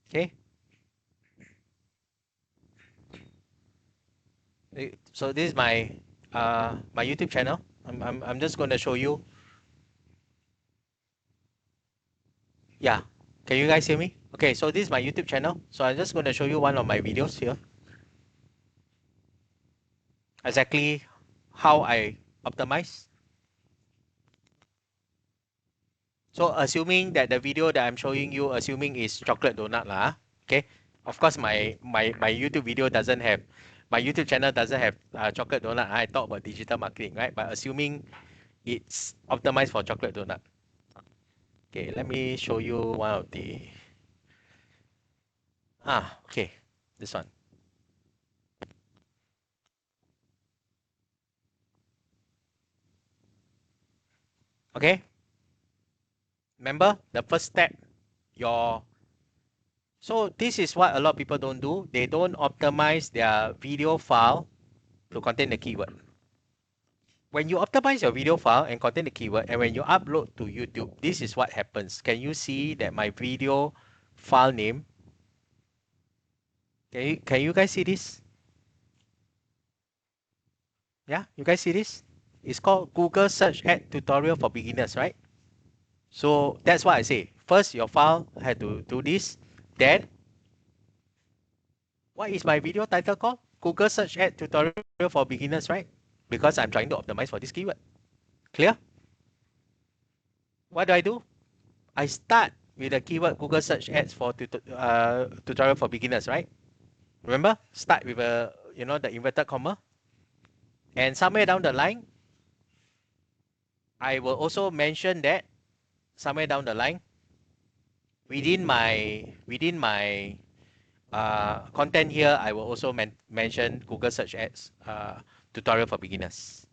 Speaker 1: Okay. So this is my my YouTube channel. I'm just going to show you. Yeah. Can you guys hear me? Okay, so this is my YouTube channel. So I'm just going to show you one of my videos here. Exactly how I optimize. So assuming that the video that I'm showing you, assuming is chocolate donut lah. Okay. Of course, my YouTube video doesn't have, my YouTube channel doesn't have chocolate donut. I talk about digital marketing, right? But assuming it's optimized for chocolate donut. Okay, let me show you one of the. Okay, this one. Okay. Remember the first step, so this is what a lot of people don't do. They don't optimize their video file to contain the keyword. When you optimize your video file and contain the keyword, and when you upload to YouTube, this is what happens. Can you see that my video file name? Can you guys see this? Yeah, you guys see this? It's called Google Search Ad Tutorial for Beginners, right? So that's what I say. First, your file had to do this. Then, what is my video title called? Google Search Ad Tutorial for Beginners, right? Because I'm trying to optimize for this keyword. Clear? What do? I start with the keyword Google Search Ads for tutorial for beginners, right? Remember? Start with the inverted comma. And somewhere down the line, I will also mention that somewhere down the line, within my content here, I will also mention Google Search Ads tutorial for beginners.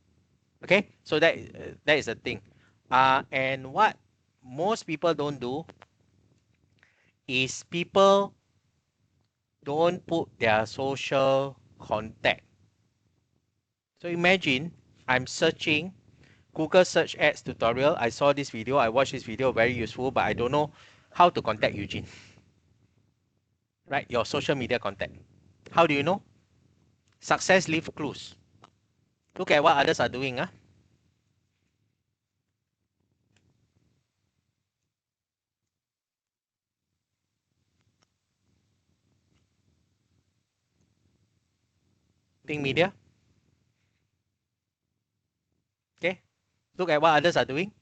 Speaker 1: Okay, so that is the thing. And what most people don't do is people don't put their social contact. So imagine I'm searching Google Search Ads tutorial. I saw this video, I watched this video, very useful, but I don't know how to contact Eugene. Right, your social media contact. How do you know? Success leave clues. Look at what others are doing. Think media. Okay, look at what others are doing.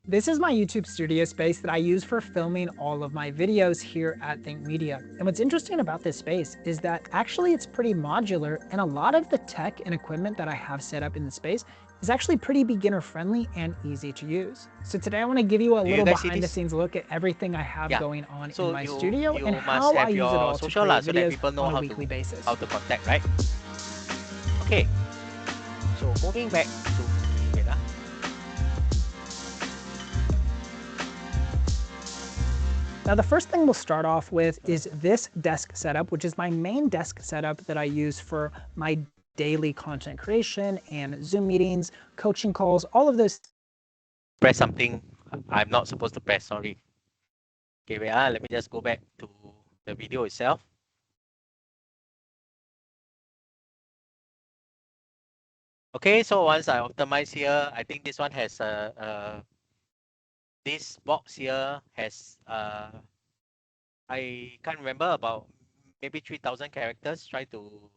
Speaker 7: This is my YouTube studio space that I use for filming all of my videos here at Think Media. And what's interesting about this space is that actually it's pretty modular, and a lot of the tech and equipment that I have set up in the space is actually pretty beginner friendly and easy to use. So today I want to give you a little behind the scenes look at everything I have going on in my studio and how I use it all to create videos on a weekly basis.
Speaker 1: How to contact, right? Okay, so moving back to
Speaker 7: Now the first thing we'll start off with is this desk setup, which is my main desk setup that I use for my daily content creation and Zoom meetings, coaching calls, all of those.
Speaker 1: Press something I'm not supposed to press, sorry. Okay, wait, let me just go back to the video itself. Okay, so once I optimize here, I think this one has this box here has I can't remember, about maybe 3,000 characters. Try to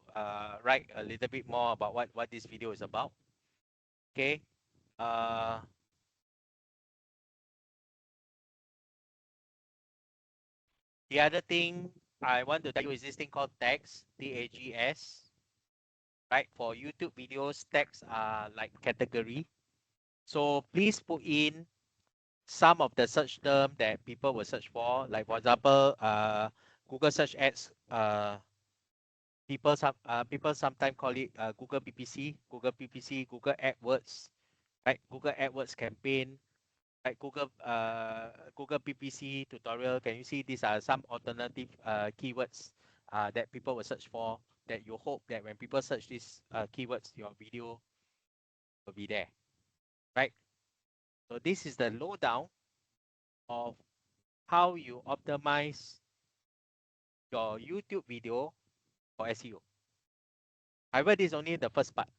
Speaker 1: write a little bit more about what this video is about. Okay. The other thing I want to tell you is this thing called tags, TAGS. Right, for YouTube videos, tags are like category. So please put in some of the search term that people will search for. Like for example, Google search ads. People sometimes call it Google PPC, Google AdWords, right? Google AdWords campaign, right? Google PPC tutorial. Can you see these are some alternative keywords that people will search for, that you hope that when people search these keywords, your video will be there, right? So this is the lowdown of how you optimize your YouTube video for SEO. However, this is only the first part.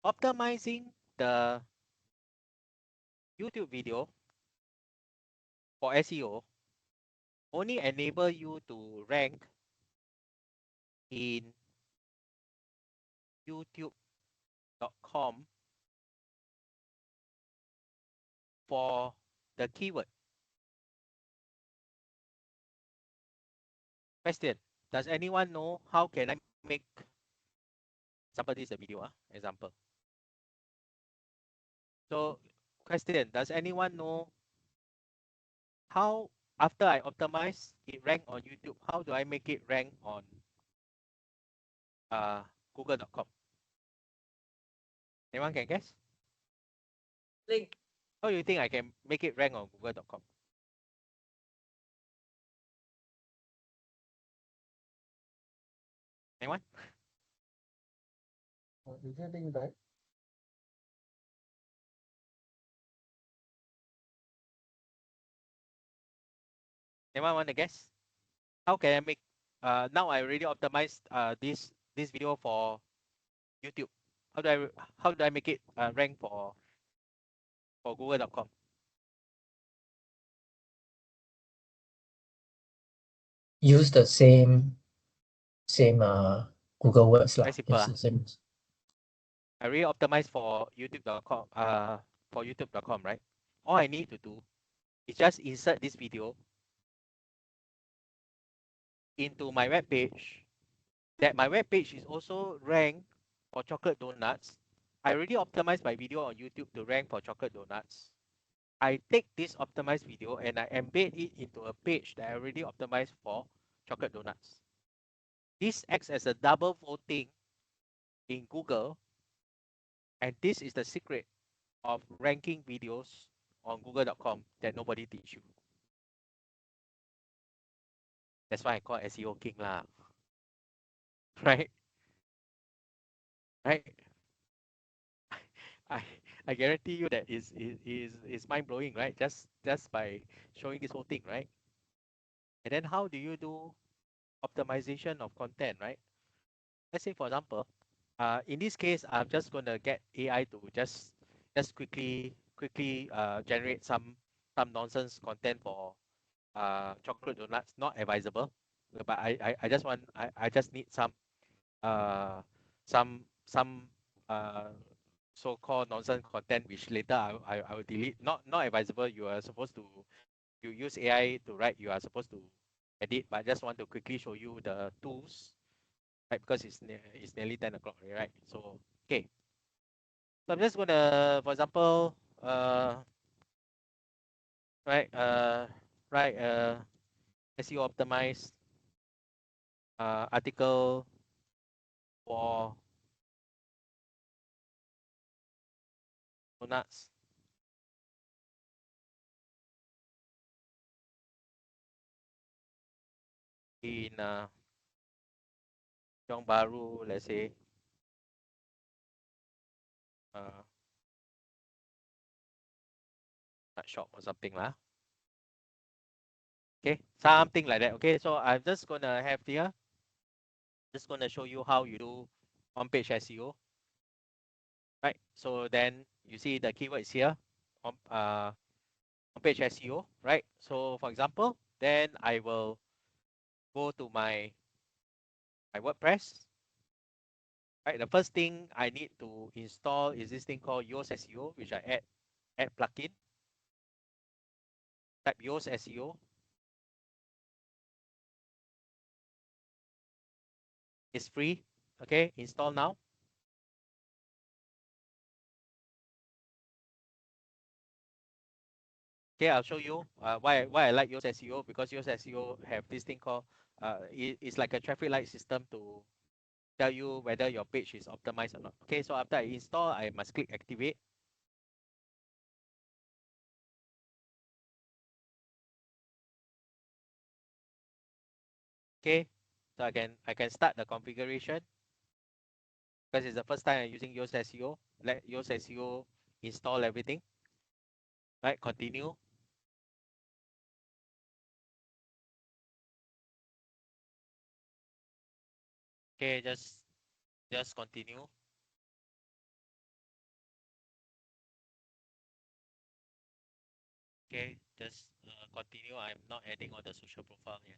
Speaker 1: Optimizing the YouTube video for SEO only enable you to rank in youtube.com for the keyword. Question: does anyone know how can I make, example, this is a video, example. So question, does anyone know how, after I optimize it rank on YouTube, how do I make it rank on google.com? Anyone can guess?
Speaker 3: Link.
Speaker 1: How do you think I can make it rank on google.com? Anyone?
Speaker 2: You can link back.
Speaker 1: Anyone want to guess? How can I make, now I already optimized this video for YouTube. How do I make it rank for google.com?
Speaker 8: Use the same Google words lah.
Speaker 1: Very simple.
Speaker 8: Use the same.
Speaker 1: I already optimized for youtube.com, right? All I need to do is just insert this video into my web page, that my web page is also ranked for chocolate donuts. I already optimized my video on YouTube to rank for chocolate donuts. I take this optimized video and I embed it into a page that I already optimized for chocolate donuts. This acts as a double voting in Google, and this is the secret of ranking videos on google.com that nobody teach you. That's why I call SEO king lah. Right? Right? I I guarantee you that is mind blowing, right? Just by showing this whole thing, right? And then how do you do optimization of content, right? Let's say for example, in this case, I'm just gonna get AI to just quickly generate some nonsense content for chocolate donuts, not advisable. But I just want, I just need some uh some so-called nonsense content, which later I will delete. Not advisable. You are supposed to, you use AI to write, you are supposed to edit, but I just want to quickly show you the tools, right? Because it's nearly 10 o'clock, right? So okay, so I'm just gonna, for example, right, write SEO optimized article for donuts. in Tiong Bahru, let's say nut shop or something lah. Okay, something like that. Okay, so I'm just gonna have here, just gonna show you how you do on-page SEO. Right, so then you see the keywords here on page SEO, right? So for example, then I will go to my WordPress. Right, the first thing I need to install is this thing called Yoast SEO, which I add plugin. Type Yoast SEO. It's free. Okay, install now. Okay, I'll show you why I like Yoast SEO, because Yoast SEO have this thing called it's like a traffic light system to tell you whether your page is optimized or not. Okay, so after I install, I must click activate. Okay, so I can start the configuration because it's the first time I'm using Yoast SEO. Let Yoast SEO install everything. Right, continue. Okay, just continue. Okay, just continue. I'm not adding on the social profile yet.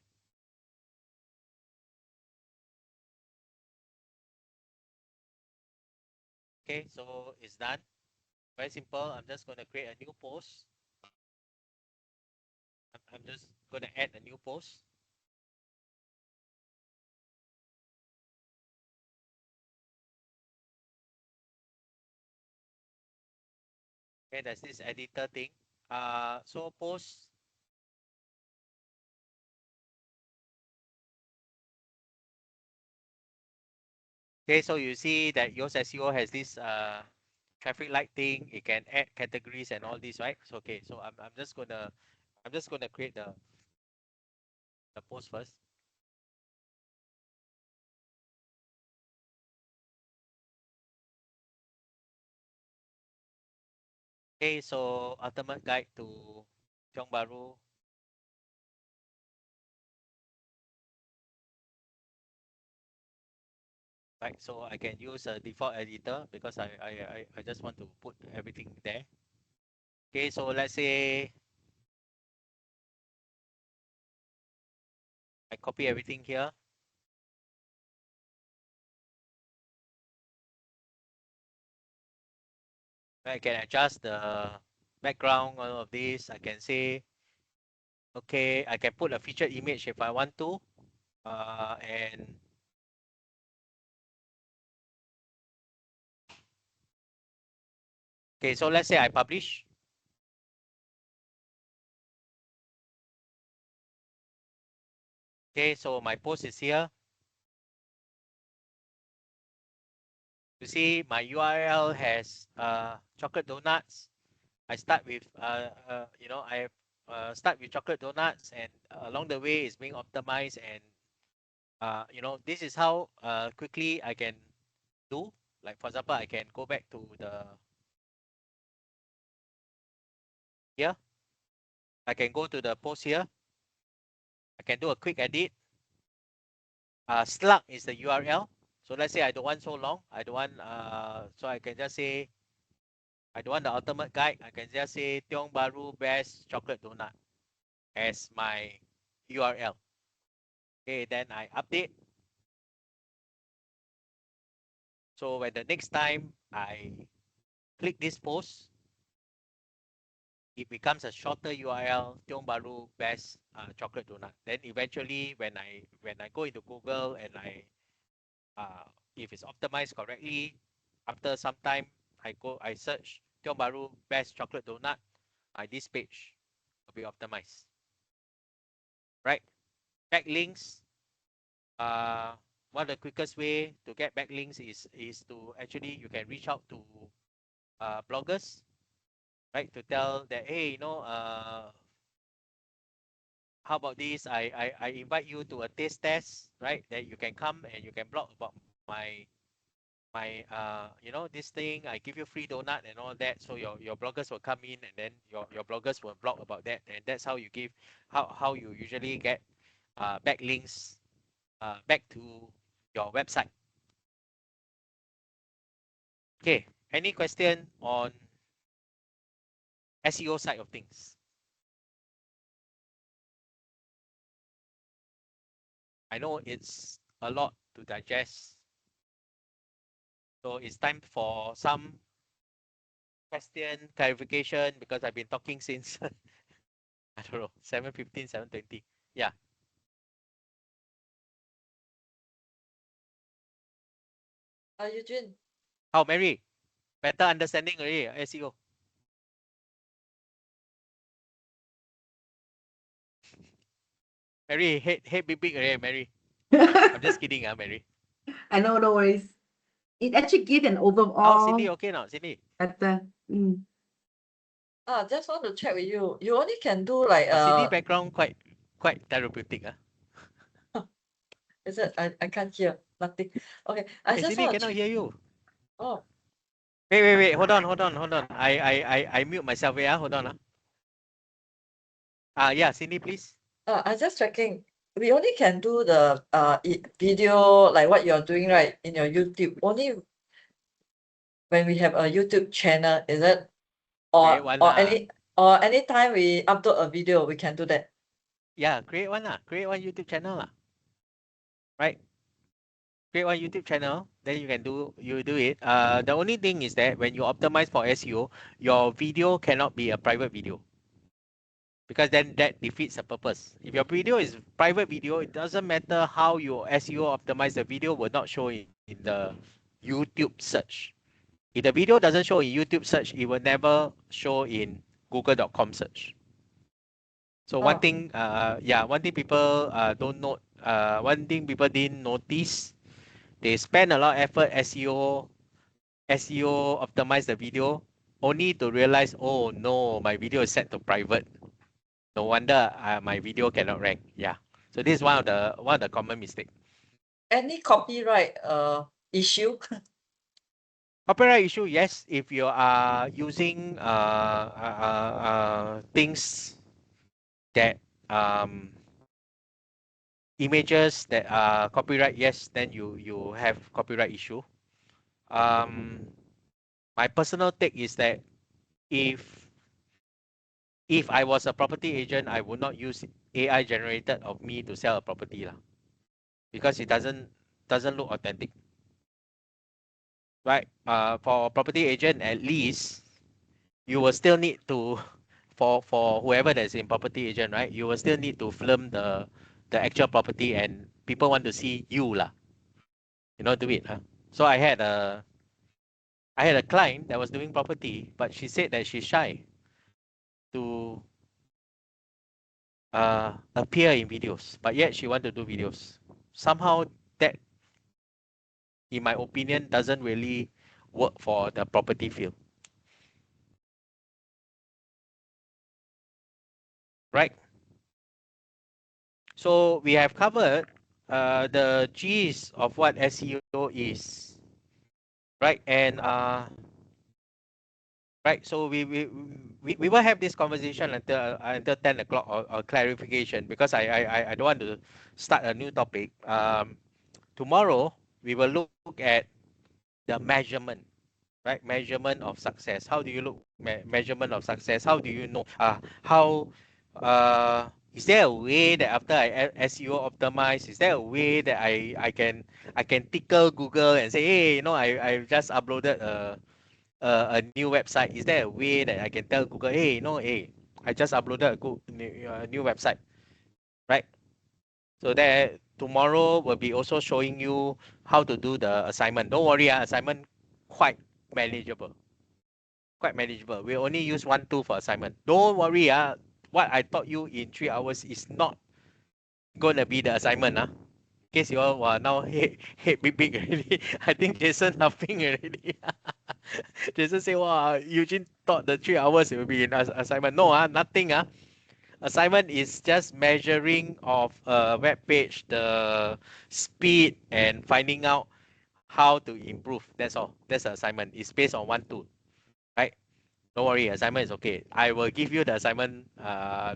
Speaker 1: Okay, so it's done. Very simple. I'm just going to create a new post. I'm just going to add a new post. Okay, there's this editor thing. So post. Okay, so you see that Yoast SEO has this traffic light thing. It can add categories and all this, right? So okay, so I'm just gonna create the post first. Okay, so ultimate guide to Tiong Bahru. Right, so I can use a default editor because I just want to put everything there. Okay, so let's say I copy everything here. I can adjust the background, all of this. I can say, okay, I can put a featured image if I want to. And okay, so let's say I publish. Okay, so my post is here. You see, my URL has chocolate donuts. I start with I start with chocolate donuts, and along the way is being optimized, and this is how quickly I can do. Like for example, I can go back to the here. I can go to the post here. I can do a quick edit. Slug is the URL. So let's say I don't want so long. I don't want so I can just say I don't want the ultimate guide. I can just say Tiong Bahru best chocolate donut as my URL. Okay, then I update. So when the next time I click this post, it becomes a shorter URL, Tiong Bahru best chocolate donut. Then eventually when I go into Google and if it's optimized correctly, after some time I search Tiong Bahru best chocolate donut, this page will be optimized. Right? Backlinks. One of the quickest way to get backlinks is to actually you can reach out to bloggers, right? To tell that, hey, how about this? I invite you to a taste test, right? That you can come and you can blog about this thing. I give you free donut and all that. So your bloggers will come in and then your bloggers will blog about that. And that's how you give how you usually get backlinks back to your website. Okay, any question on SEO side of things? I know it's a lot to digest. So it's time for some question, clarification, because I've been talking since, I don't know, 7:15, 7:20. Yeah.
Speaker 3: Eugene.
Speaker 1: How, Mary? Better understanding already, SEO. Mary, head big already, Mary. I'm just kidding, Mary.
Speaker 9: I know, no worries. It actually gives an
Speaker 1: Oh,
Speaker 9: overall
Speaker 1: Cindy, okay now, Cindy.
Speaker 9: better.
Speaker 3: Just want to check with you. You only can do like
Speaker 1: Cindy background quite therapeutic.
Speaker 3: is it? I can't hear nothing. Okay, I
Speaker 1: Hey,
Speaker 3: just
Speaker 1: Cindy,
Speaker 3: want to
Speaker 1: cannot
Speaker 3: check.
Speaker 1: hear you.
Speaker 3: Oh,
Speaker 1: Wait. Hold on. I mute myself. Wait, hold on. Yeah, Cindy, please.
Speaker 3: I just checking. We only can do the video like what you're doing right in your YouTube only when we have a YouTube channel, is it?
Speaker 1: Create one lah.
Speaker 3: Or anytime we upload a video, we can do that.
Speaker 1: Yeah, create one lah. Create one YouTube channel lah. Right? Create one YouTube channel, then you do it. The only thing is that when you optimize for SEO, your video cannot be a private video. Because then that defeats the purpose. If your video is private video, it doesn't matter how your SEO optimize the video will not show in the YouTube search. If the video doesn't show in YouTube search, it will never show in google.com search. So one thing, one thing people don't note, one thing people didn't notice, they spend a lot of effort SEO optimize the video, only to realize, oh no, my video is set to private. No wonder my video cannot rank. Yeah. So this is one of the common mistake.
Speaker 3: Any copyright issue?
Speaker 1: Copyright issue, yes. If you are using things that images that are copyright, yes, then you have copyright issue. My personal take is that if I was a property agent, I would not use AI generated of me to sell a property lah, because it doesn't look authentic. Right? For a property agent, at least you will still need to, for whoever that's in property agent, right? You will still need to film the actual property, and people want to see you lah. Do it. So I had a client that was doing property, but she said that she's shy to appear in videos, but yet she want to do videos. Somehow that, in my opinion, doesn't really work for the property field. Right? So we have covered the G's of what SEO is. Right? And right, so we will have this conversation until 10 o'clock or clarification, because I don't want to start a new topic. Tomorrow we will look at the measurement, right? Measurement of success. How do you look measurement of success? How do you know how is there a way that after I SEO optimize, is there a way that I can tickle Google and say, hey, I just uploaded a new website? Is there a way that I can tell Google, hey, I just uploaded a new website, right? So that tomorrow will be also showing you how to do the assignment. Don't worry, assignment quite manageable. Quite manageable. We only use one tool for assignment. Don't worry, what I taught you in 3 hours is not gonna be the assignment. In case you all now hate big already. I think Jason laughing already. Jason say, wow, Eugene thought the 3 hours it will be in assignment. No, nothing. Assignment is just measuring of a web page, the speed and finding out how to improve. That's all. That's the assignment. It's based on one tool, right? Don't worry, assignment is okay. I will give you the assignment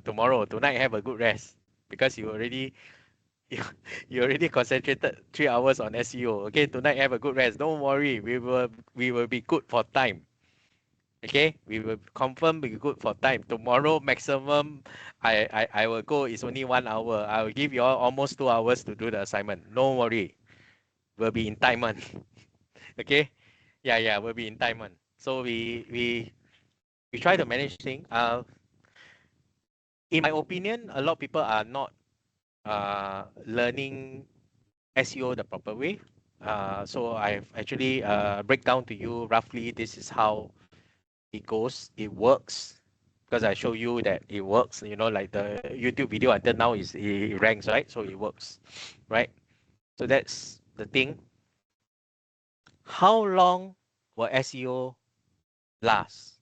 Speaker 1: tomorrow. Tonight, have a good rest because you already you already concentrated 3 hours on SEO. Okay, tonight have a good rest. Don't worry, we will be good for time. Okay, we will confirm be good for time. Tomorrow maximum, I will go is only 1 hour. I will give you all almost 2 hours to do the assignment. Don't worry, we'll be in time one. Okay, yeah, we'll be in time one. So we try to manage things. In my opinion, a lot of people are not learning SEO the proper way. So I've actually break down to you roughly. This is how it goes. It works because I show you that it works. You know, like the YouTube video until now is it ranks, right? So it works, right? So that's the thing. How long will SEO last?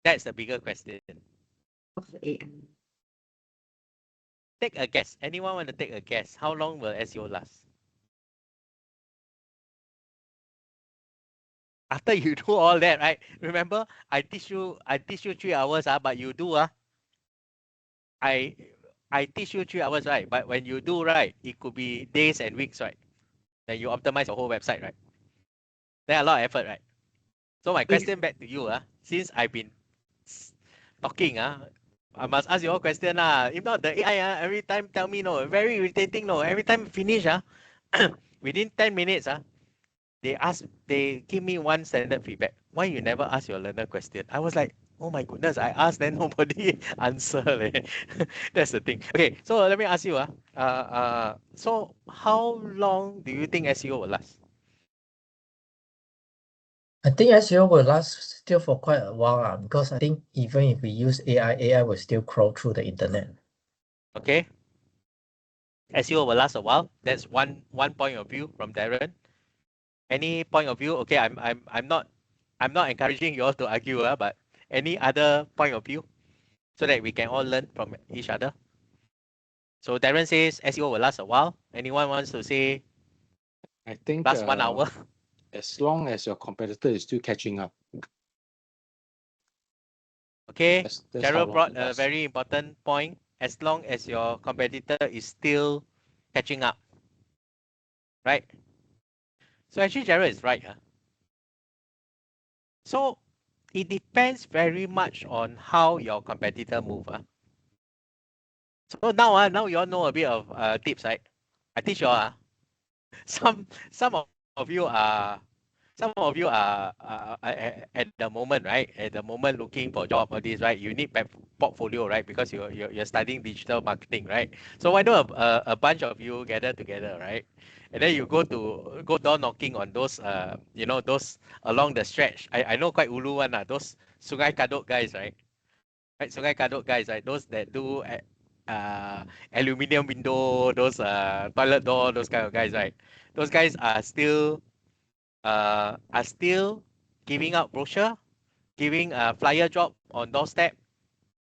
Speaker 1: That's the bigger question.
Speaker 9: Of the AI.
Speaker 1: Take a guess. Anyone want to take a guess? How long will SEO last? After you do all that, right? Remember, I teach you 3 hours, but you do I teach you 3 hours, right? But when you do, right, it could be days and weeks, right? Then you optimize your whole website, right? There a lot of effort, right? So my question back to you, since I've been talking, I must ask you all question, If not, the AI, every time tell me, no, very irritating, no. Every time finish, within 10 minutes, they give me one standard feedback. Why you never ask your learner question? I was like, oh my goodness, I asked, then nobody answer. That's the thing. Okay, so let me ask you, so how long do you think SEO will last?
Speaker 8: I think SEO will last still for quite a while, because I think even if we use AI will still crawl through the internet.
Speaker 1: Okay, SEO will last a while. That's one point of view from Darren. Any point of view? Okay, I'm not encouraging you all to argue, but any other point of view so that we can all learn from each other. So Darren says SEO will last a while. Anyone wants to say
Speaker 2: I think
Speaker 1: last 1 hour?
Speaker 2: as long as your competitor is still catching up.
Speaker 1: Okay,
Speaker 2: That's how
Speaker 1: Cheryl
Speaker 2: long
Speaker 1: brought
Speaker 2: it
Speaker 1: a
Speaker 2: lasts.
Speaker 1: very important point. As long as your competitor is still catching up, right? So actually, Cheryl is right. So it depends very much on how your competitor move. So now you all know a bit of tips, right? I teach you all. Some of you are at the moment, right? At the moment looking for job or this, right? You need portfolio, right? Because you're studying digital marketing, right? So why don't a bunch of you gather together, right? And then you go door knocking on those those along the stretch. I know quite ulu one, those Sungai Kadok guys, right? Right, Sungai Kadok guys, right? Those that do aluminium window, those toilet door, those kind of guys, right? Those guys are still giving out brochure, giving a flyer job on doorstep.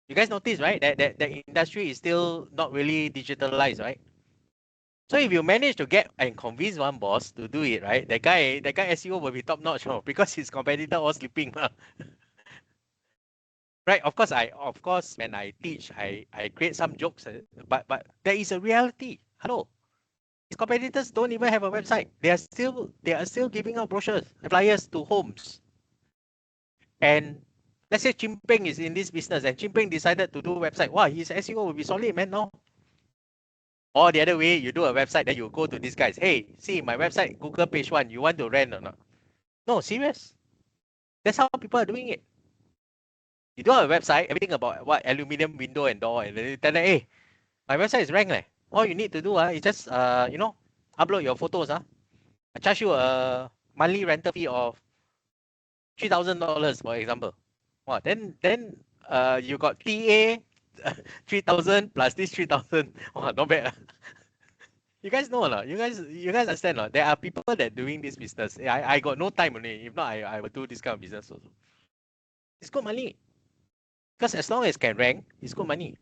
Speaker 1: You guys notice, right? That the industry is still not really digitalized, right? So if you manage to get and convince one boss to do it, right? That guy SEO will be top notch, because his competitor all sleeping. Right? Of course when I teach, I create some jokes, but there is a reality. Hello. His competitors don't even have a website. They are still giving out brochures and flyers to homes. And let's say Chimpeng is in this business and Chimpeng decided to do a website. Wow, his SEO will be solid, man, now. Or the other way, you do a website, then you go to these guys. Hey, see my website, Google page 1, you want to rent or not? No, serious. That's how people are doing it. You do a website, everything about what aluminium window and door, and then you tell them, hey, my website is ranked. All you need to do is just upload your photos. I charge you a monthly rental fee of $3,000, for example. Wow, then you got TA 3,000 plus this 3,000. Wow, not bad. You guys know or not? You guys understand or not? There are people that doing this business. I got no time only. If not, I will do this kind of business also. It's good money. Because as long as can rank, it's good money.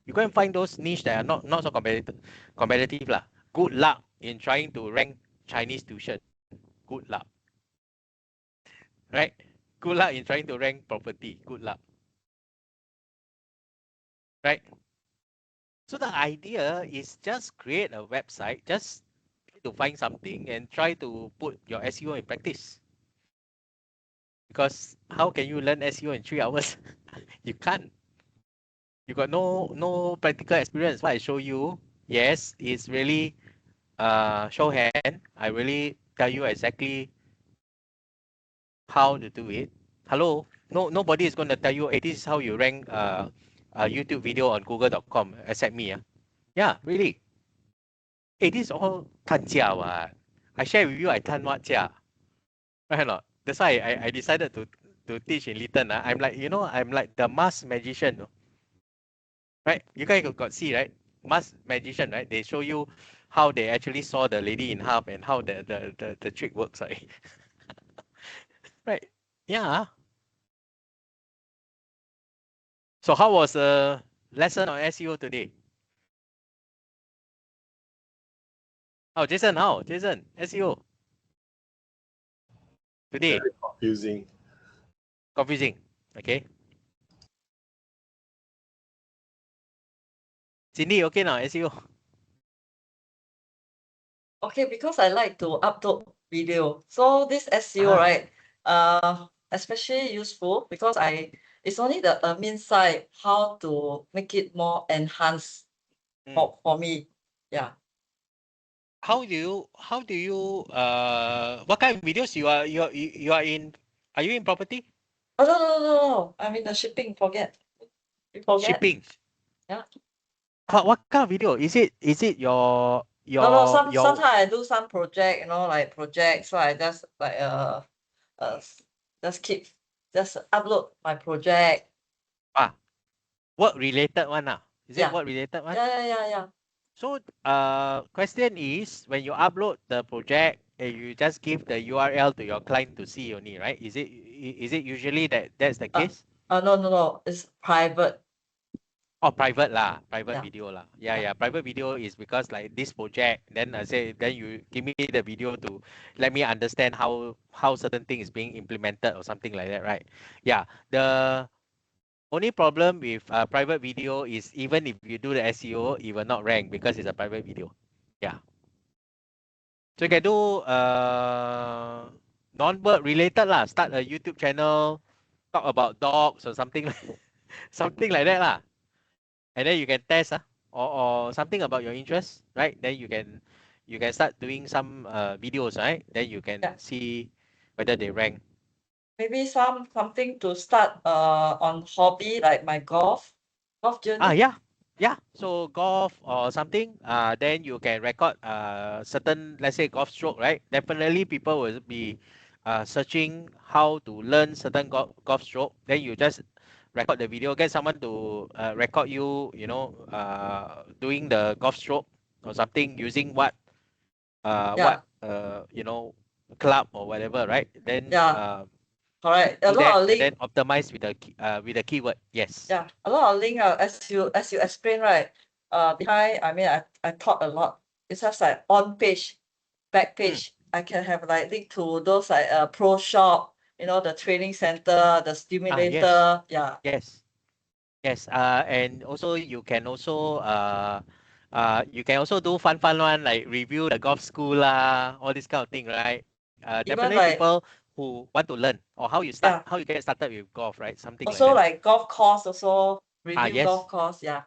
Speaker 1: You go and find those niche that are not so competitive lah. Good luck in trying to rank Chinese tuition. Good luck. Right? Good luck in trying to rank property. Good luck. Right? So the idea is just create a website, just to find something and try to put your SEO in practice. Because how can you learn SEO in 3 hours? You can't. You got no practical experience. What I show you, yes, it's really show hand. I really tell you exactly how to do it. Hello, nobody is going to tell you, hey, this is how you rank a YouTube video on google.com except me. Yeah, really. Hey, this is all 探价 what. I share with you, I 探 what 价. Right or not? That's why I decided to teach in Lytton. I'm like, you know, I'm like the mask magician. No? Right? You guys got see, right? Mask magician, right? They show you how they actually saw the lady in half and how the trick works, right? Right. Yeah. So how was the lesson on SEO today? Oh, Jason, how? Jason, SEO. Today.
Speaker 4: Very confusing.
Speaker 1: Confusing. Okay. Cindy, okay now, SEO.
Speaker 3: Okay, because I like to upload video. So this SEO, right? Especially useful because it's only the admin side how to make it more enhanced for me. Yeah.
Speaker 1: How do you what kind of videos you are in? Are you in property?
Speaker 3: Oh no. I mean the shipping, forget. You forget?
Speaker 1: Shipping.
Speaker 3: Yeah.
Speaker 1: What kind of video? Is it your
Speaker 3: No, sometimes I do some project, like project. So I just like just upload my project.
Speaker 1: work related one ah? Is it
Speaker 3: Yeah.
Speaker 1: work related one?
Speaker 3: Yeah.
Speaker 1: So question is when you upload the project, you just give the URL to your client to see only, right? Is it usually that's the case?
Speaker 3: No. It's private.
Speaker 1: Oh, private lah, private
Speaker 3: Yeah.
Speaker 1: video lah. Yeah. Private video is because like this project, then I say, then you give me the video to let me understand how certain thing is being implemented or something like that, right? Yeah. The only problem with private video is even if you do the SEO, it will not rank because it's a private video. Yeah. So you can do non-work related lah. Start a YouTube channel, talk about dogs or something something like that lah. And then you can test or something about your interest, right? Then you can start doing some videos, right? Then you can see whether they rank.
Speaker 3: Maybe something to start on hobby like my golf journey.
Speaker 1: Yeah. So golf or something, then you can record certain, let's say golf stroke, right? Definitely people will be searching how to learn certain golf stroke. Then you just record the video, get someone to record you, doing the golf stroke or something using what club or whatever, right? Then
Speaker 3: correct. A
Speaker 1: do
Speaker 3: lot
Speaker 1: that
Speaker 3: of
Speaker 1: and
Speaker 3: link.
Speaker 1: then optimize with the keyword. Yes.
Speaker 3: Yeah, a lot of link. As you explain, right? Behind, I mean, I taught a lot. It's just like on page, back page. I can have like link to those like pro shop, the training center, the stimulator. Yeah.
Speaker 1: Yes. And also you can also do fun one like review the golf school lah, all this kind of thing, right?
Speaker 3: Even
Speaker 1: Definitely
Speaker 3: like
Speaker 1: people who want to learn or how you start, how you get started with golf, right? Something like
Speaker 3: also
Speaker 1: that.
Speaker 3: like golf course also review
Speaker 1: Yes.
Speaker 3: golf course. Yeah.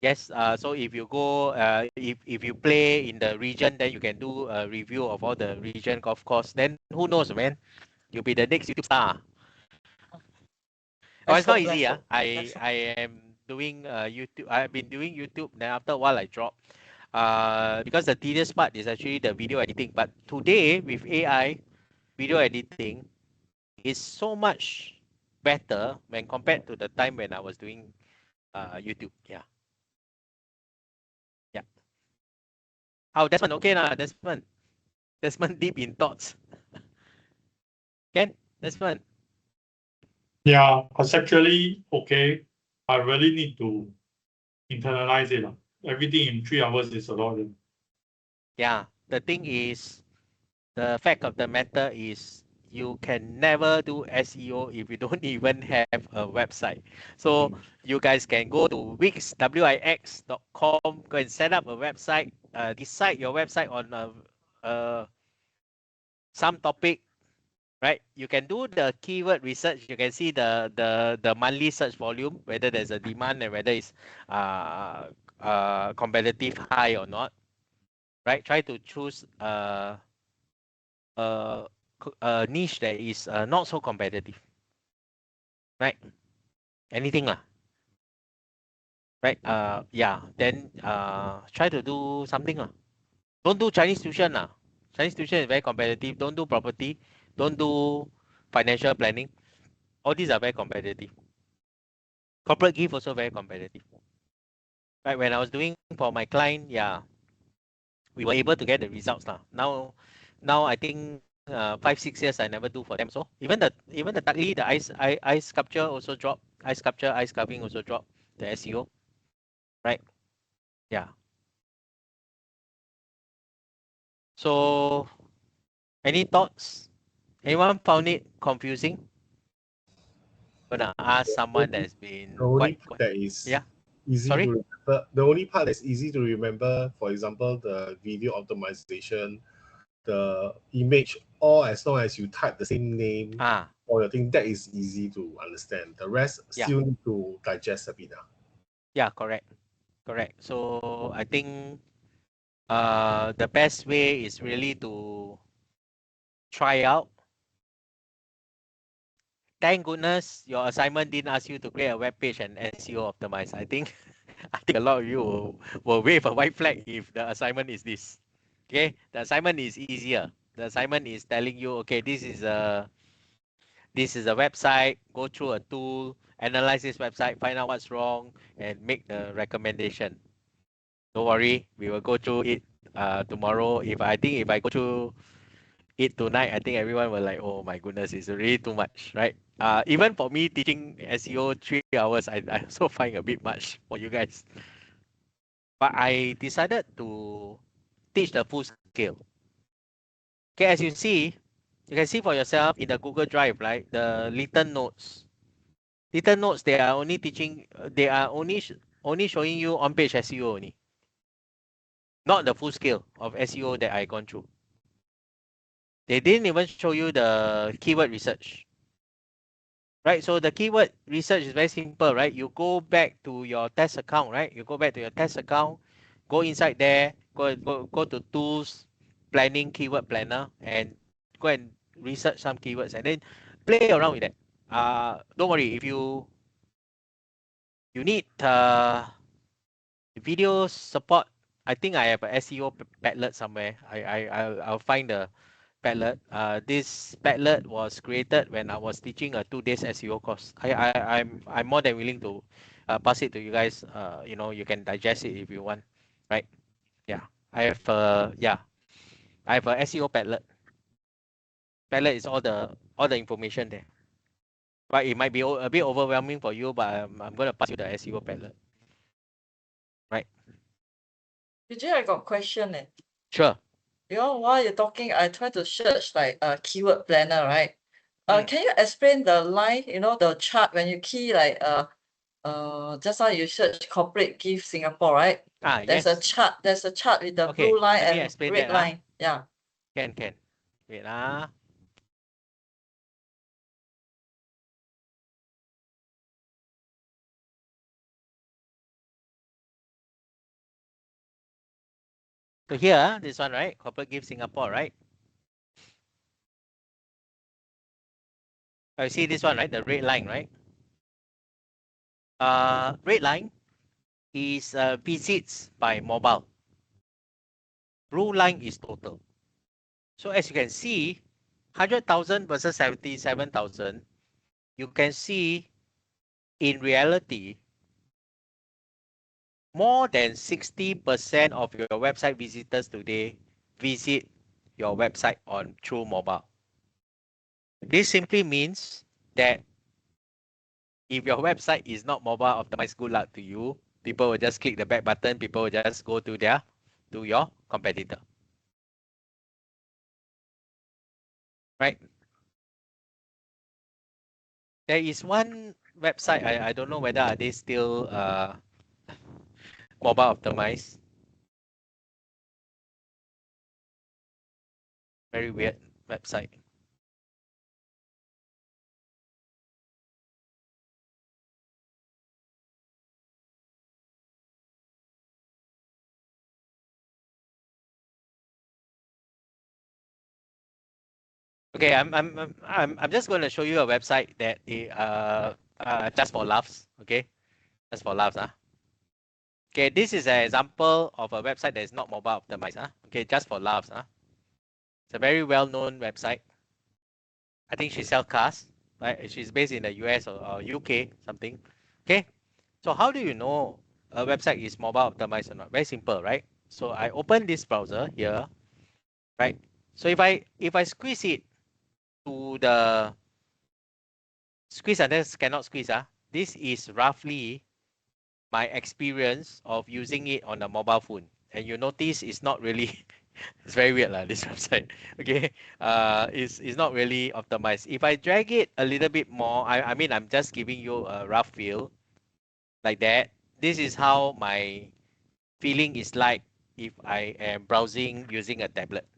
Speaker 1: Yes. So if you go, if you play in the region, then you can do a review of all the region golf course. Then who knows, man? You'll be the next YouTube star. Oh, it's not easy. I am doing YouTube. I've been doing YouTube. Then after a while, I drop. Because the tedious part is actually the video editing. But today with AI, video editing is so much better when compared to the time when I was doing YouTube. Yeah. Oh, Desmond, okay now, Desmond. Desmond deep in thoughts. Can Desmond?
Speaker 5: Yeah, conceptually, okay. I really need to internalize it. Everything in 3 hours is a lot.
Speaker 1: Yeah, the thing is, the fact of the matter is you can never do SEO if you don't even have a website. So you guys can go to wix.com, go and set up a website, decide your website on some topic, right? You can do the keyword research. You can see the monthly search volume, whether there's a demand and whether it's competitive high or not, right? Try to choose a niche that is not so competitive, right? Anything lah, right? Yeah. Then try to do something lah. Don't do Chinese tuition lah. Chinese tuition is very competitive. Don't do property. Don't do financial planning. All these are very competitive. Corporate gift also very competitive. Right? When I was doing for my client, yeah, we were able to get the results lah. Now I think 5-6 years I never do for them. So even the Tagli, the ice sculpture also drop. Ice sculpture, ice carving also drop the SEO. Right? Yeah. So any thoughts? Anyone found it confusing? Gonna ask someone that's been
Speaker 4: The only
Speaker 1: quite
Speaker 4: that is
Speaker 1: yeah.
Speaker 4: easy
Speaker 1: Sorry?
Speaker 4: to remember. The only part that's easy to remember, for example, the video optimization, the image, or as long as you type the same name or your thing, that is easy to understand. The rest
Speaker 1: Yeah.
Speaker 4: still need to digest a bit.
Speaker 1: Yeah, correct. So I think the best way is really to try out. Thank goodness your assignment didn't ask you to create a web page and SEO optimize. I think a lot of you will wave a white flag if the assignment is this. Okay, the assignment is easier. The assignment is telling you, okay, this is a website. Go through a tool, analyze this website, find out what's wrong, and make the recommendation. Don't worry, we will go through it tomorrow. If I go through it tonight, I think everyone will like, oh my goodness, it's really too much, right? Even for me teaching SEO 3 hours, I also find a bit much for you guys. But I decided to teach the full scale. Okay, as you can see for yourself in the Google Drive, right? The little notes. Little notes, they are only teaching, they are only showing you on-page SEO only. Not the full scale of SEO that I gone through. They didn't even show you the keyword research. Right, so the keyword research is very simple, right? You go back to your test account, right? You go back to your test account, go inside there, go to tools, planning, keyword planner, and go and research some keywords and then play around with that. Don't worry, if you need video support, I think I have a SEO Padlet somewhere. I'll find the Padlet. This Padlet was created when I was teaching a 2 days SEO course. I'm more than willing to pass it to you guys. You can digest it if you want, right? Yeah, I have a SEO Padlet. Padlet is all the information there. But it might be a bit overwhelming for you, but I'm gonna pass you the SEO Padlet. Right?
Speaker 3: Vijay, I got a question.
Speaker 1: Sure.
Speaker 3: While you're talking, I try to search like a keyword planner, right?
Speaker 1: Mm.
Speaker 3: Can you explain the line, the chart when you key like just now you search corporate gift Singapore, right? There's a
Speaker 1: Yes.
Speaker 3: chart with the
Speaker 1: Okay,
Speaker 3: blue line
Speaker 1: let me
Speaker 3: and
Speaker 1: explain
Speaker 3: red
Speaker 1: that.
Speaker 3: line. Yeah.
Speaker 1: Can. Wait. So here, this one, right? Corporate gift Singapore, right? I see this one, right? The red line, right? Red line is visits by mobile. Blue line is total. So as you can see, 100,000 versus 77,000. You can see, in reality, more than 60% of your website visitors today visit your website through mobile. This simply means that If your website is not mobile optimized, good luck to you. People will just click the back button. People will just go to your competitor. Right? There is one website, I don't know whether are they still mobile optimized. Very weird website. Okay, I'm just going to show you a website that just for laughs. Okay, just for laughs. Okay, this is an example of a website that is not mobile optimized. Okay, just for laughs. It's a very well-known website. I think she sells cars. Right, she's based in the US or UK something. Okay, so how do you know a website is mobile optimized or not? Very simple, right? So I open this browser here, right? So if I squeeze it to the squeeze and this cannot squeeze. This is roughly my experience of using it on a mobile phone. And you notice it's not really, it's very weird this website. Okay, it's not really optimized. If I drag it a little bit more, I mean, I'm just giving you a rough feel like that. This is how my feeling is like if I am browsing using a tablet.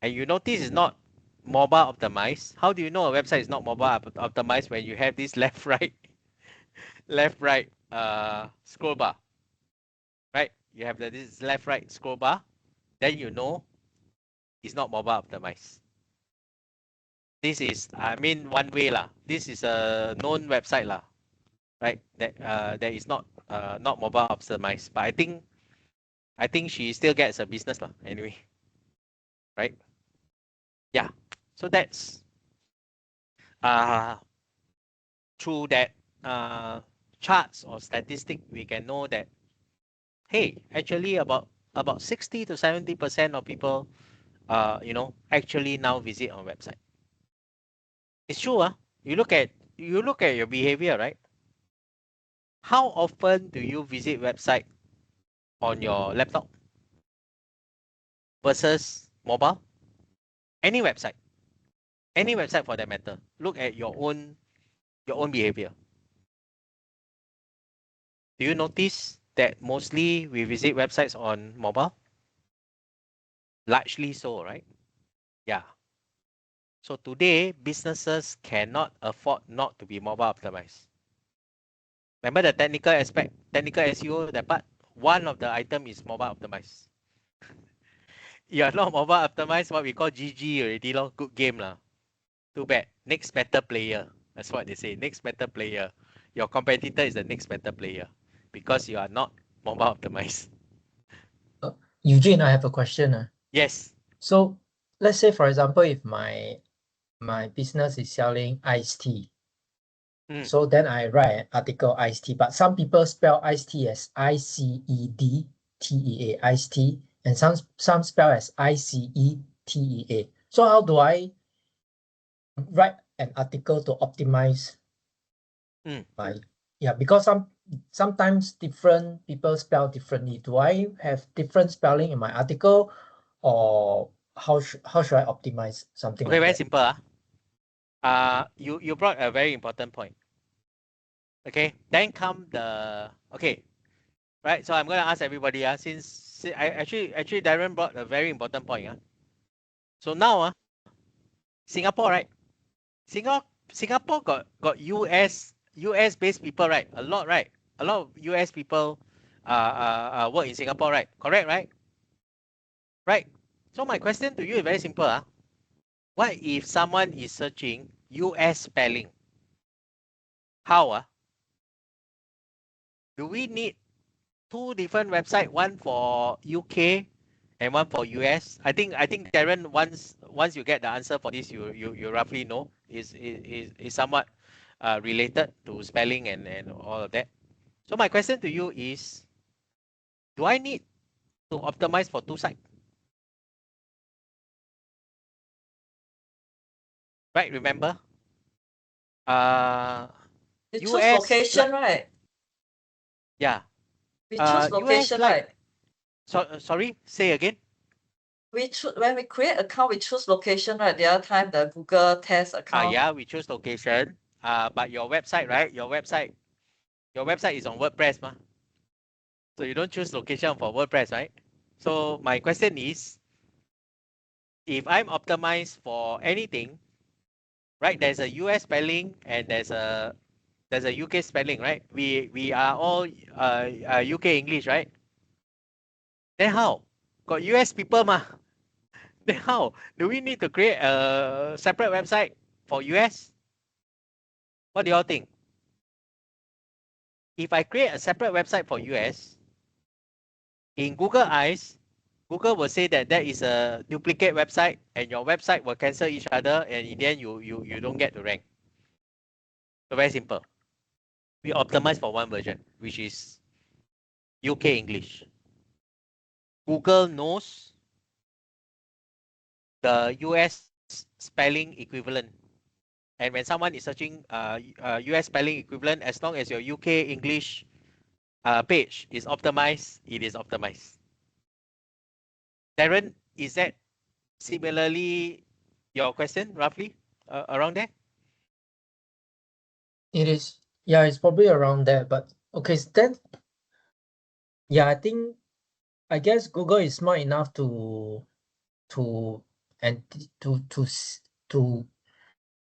Speaker 1: And you notice it's not mobile optimized. How do you know a website is not mobile optimized when you have this left right scroll bar, right? You have this left right scroll bar, then you know it's not mobile optimized. This is, I mean, one way lah. This is a known website lah, right? That is not mobile optimized. But I think she still gets a business lah. Anyway, right? Yeah. So that's through that charts or statistic, we can know that, hey, actually about 60 to 70% of people actually now visit our website. It's true. You look at your behavior, right? How often do you visit website on your laptop versus mobile? Any website for that matter. Look at your own behavior. Do you notice that mostly we visit websites on mobile? Largely so, right? Yeah. So today, businesses cannot afford not to be mobile optimized. Remember the technical aspect, technical SEO, that part? One of the item is mobile optimized. You're not mobile optimized, what we call GG already, good game lah. Too bad. Next better player. That's what they say. Next better player. Your competitor is the next better player because you are not mobile optimized.
Speaker 8: Eugene, I have a question.
Speaker 1: Yes.
Speaker 8: So let's say, for example, if my business is selling iced tea. So then I write an article iced tea, but some people spell iced tea as ICEDTEA, iced tea, and some spell as ICETEA. So how do I write an article to optimize my, because sometimes different people spell differently. Do I have different spelling in my article, or how should I optimize something
Speaker 1: Okay,
Speaker 8: like
Speaker 1: very
Speaker 8: that?
Speaker 1: simple. You brought a very important point. Okay, then come the right. So I'm going to ask everybody. Since I actually Darren brought a very important point. So now Singapore, right? Singapore got US based people, right? A lot, right? A lot of US people work in Singapore, right? Correct, right? Right. So my question to you is very simple. What if someone is searching US spelling? How? Do we need two different websites, one for UK and one for US? I think Darren, once you get the answer for this, you roughly know is somewhat related to spelling and all of that. So my question to you is, do I need to optimize for two sites? Right, remember?
Speaker 3: We choose
Speaker 1: US,
Speaker 3: location, right?
Speaker 1: Yeah.
Speaker 3: We choose
Speaker 1: US,
Speaker 3: location,
Speaker 1: like,
Speaker 3: right?
Speaker 1: sorry, say again.
Speaker 3: When we create account, we choose location, right? The other time, the Google test account.
Speaker 1: Yeah, we choose location. But your website, right? Your website is on WordPress, ma. So you don't choose location for WordPress, right? So my question is, if I'm optimized for anything, right? There's a US spelling and there's a UK spelling, right? We are all UK English, right? Then how? Got US people, ma. Then how? Do we need to create a separate website for US? What do y'all think? If I create a separate website for US, in Google eyes, Google will say that that is a duplicate website and your website will cancel each other, and in the end you don't get to rank. So very simple. We optimize for one version, which is UK English. Google knows the US spelling equivalent. And when someone is searching US spelling equivalent, as long as your UK English page is optimized, it is optimized. Darren, is that similarly your question, roughly around there?
Speaker 8: It is, yeah, it's probably around there, but okay, then, yeah, I guess Google is smart enough to and to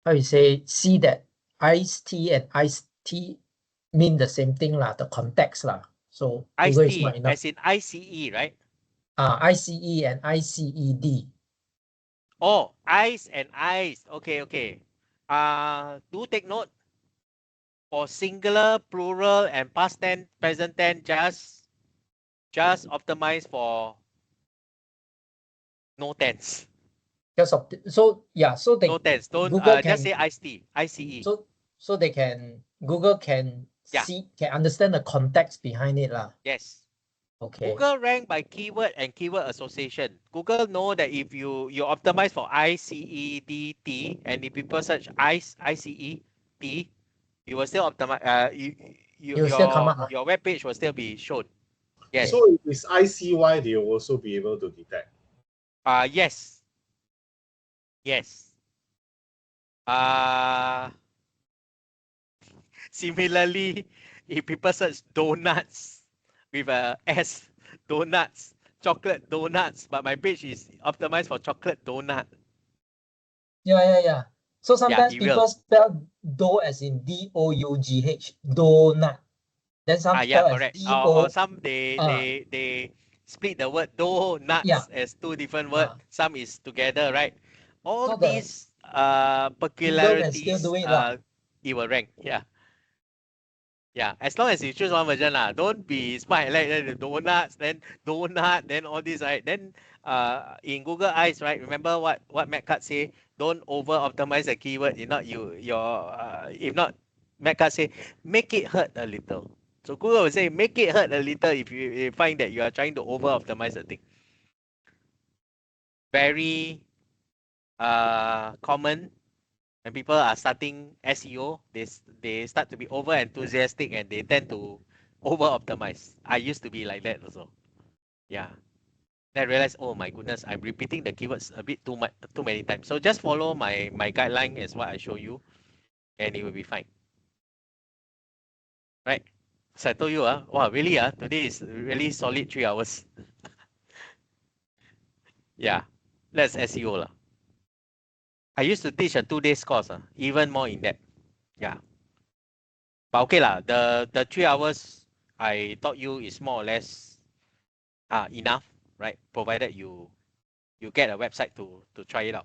Speaker 8: how you say, see that iced tea and iced tea mean the same thing lah, the context lah. So Google is smart
Speaker 1: ICE,
Speaker 8: enough.
Speaker 1: as in ICE, right?
Speaker 8: ICE and ICED.
Speaker 1: Oh, ICE and ICE. Okay, okay. Do take note. For singular, plural, and past tense, present tense, just optimize for no tense.
Speaker 8: So yeah, so they
Speaker 1: No tense. Don't
Speaker 8: Google can
Speaker 1: just say ICE.
Speaker 8: so they can Google can see can understand the context behind it lah.
Speaker 1: Yes.
Speaker 8: Okay.
Speaker 1: Google rank by keyword and keyword association. Google know that if you optimize for ICEDT, and if people search ICET, you will still optimize. Your web page will still be shown. Yes.
Speaker 4: So if it's ICY, they will also be able to detect.
Speaker 1: Yes. Yes. Similarly, if people search donuts with a S, donuts, chocolate donuts, but my page is optimized for chocolate donut.
Speaker 8: Yeah. So sometimes people spell dough as in DOUGH, donut. Then some spell as
Speaker 1: correct.
Speaker 8: DO.
Speaker 1: Or some they split the word donuts as two different words. Some is together, right? All
Speaker 8: so
Speaker 1: these peculiarities, it will rank. Yeah, as long as you choose one version lah. Don't be smart like the donuts, then donut, then all this, right? Then in Google Eyes, right? Remember what Matt Cut say? Don't over optimize the keyword. If not, if not, Matt Cut say make it hurt a little. So Google will say make it hurt a little if you find that you are trying to over optimize the thing. Very common. When people are starting SEO, they start to be over enthusiastic and they tend to over optimize. I used to be like that also. Yeah. Then I realized, oh my goodness, I'm repeating the keywords a bit too many times. So just follow my guideline as what I show you, and it will be fine. Right? So I told you, wow, really, today is really solid 3 hours. Yeah. That's SEO lah. I used to teach a 2-day course, even more in depth. Yeah. But okay lah, the 3 hours I taught you is more or less enough, right? Provided you get a website to try it out.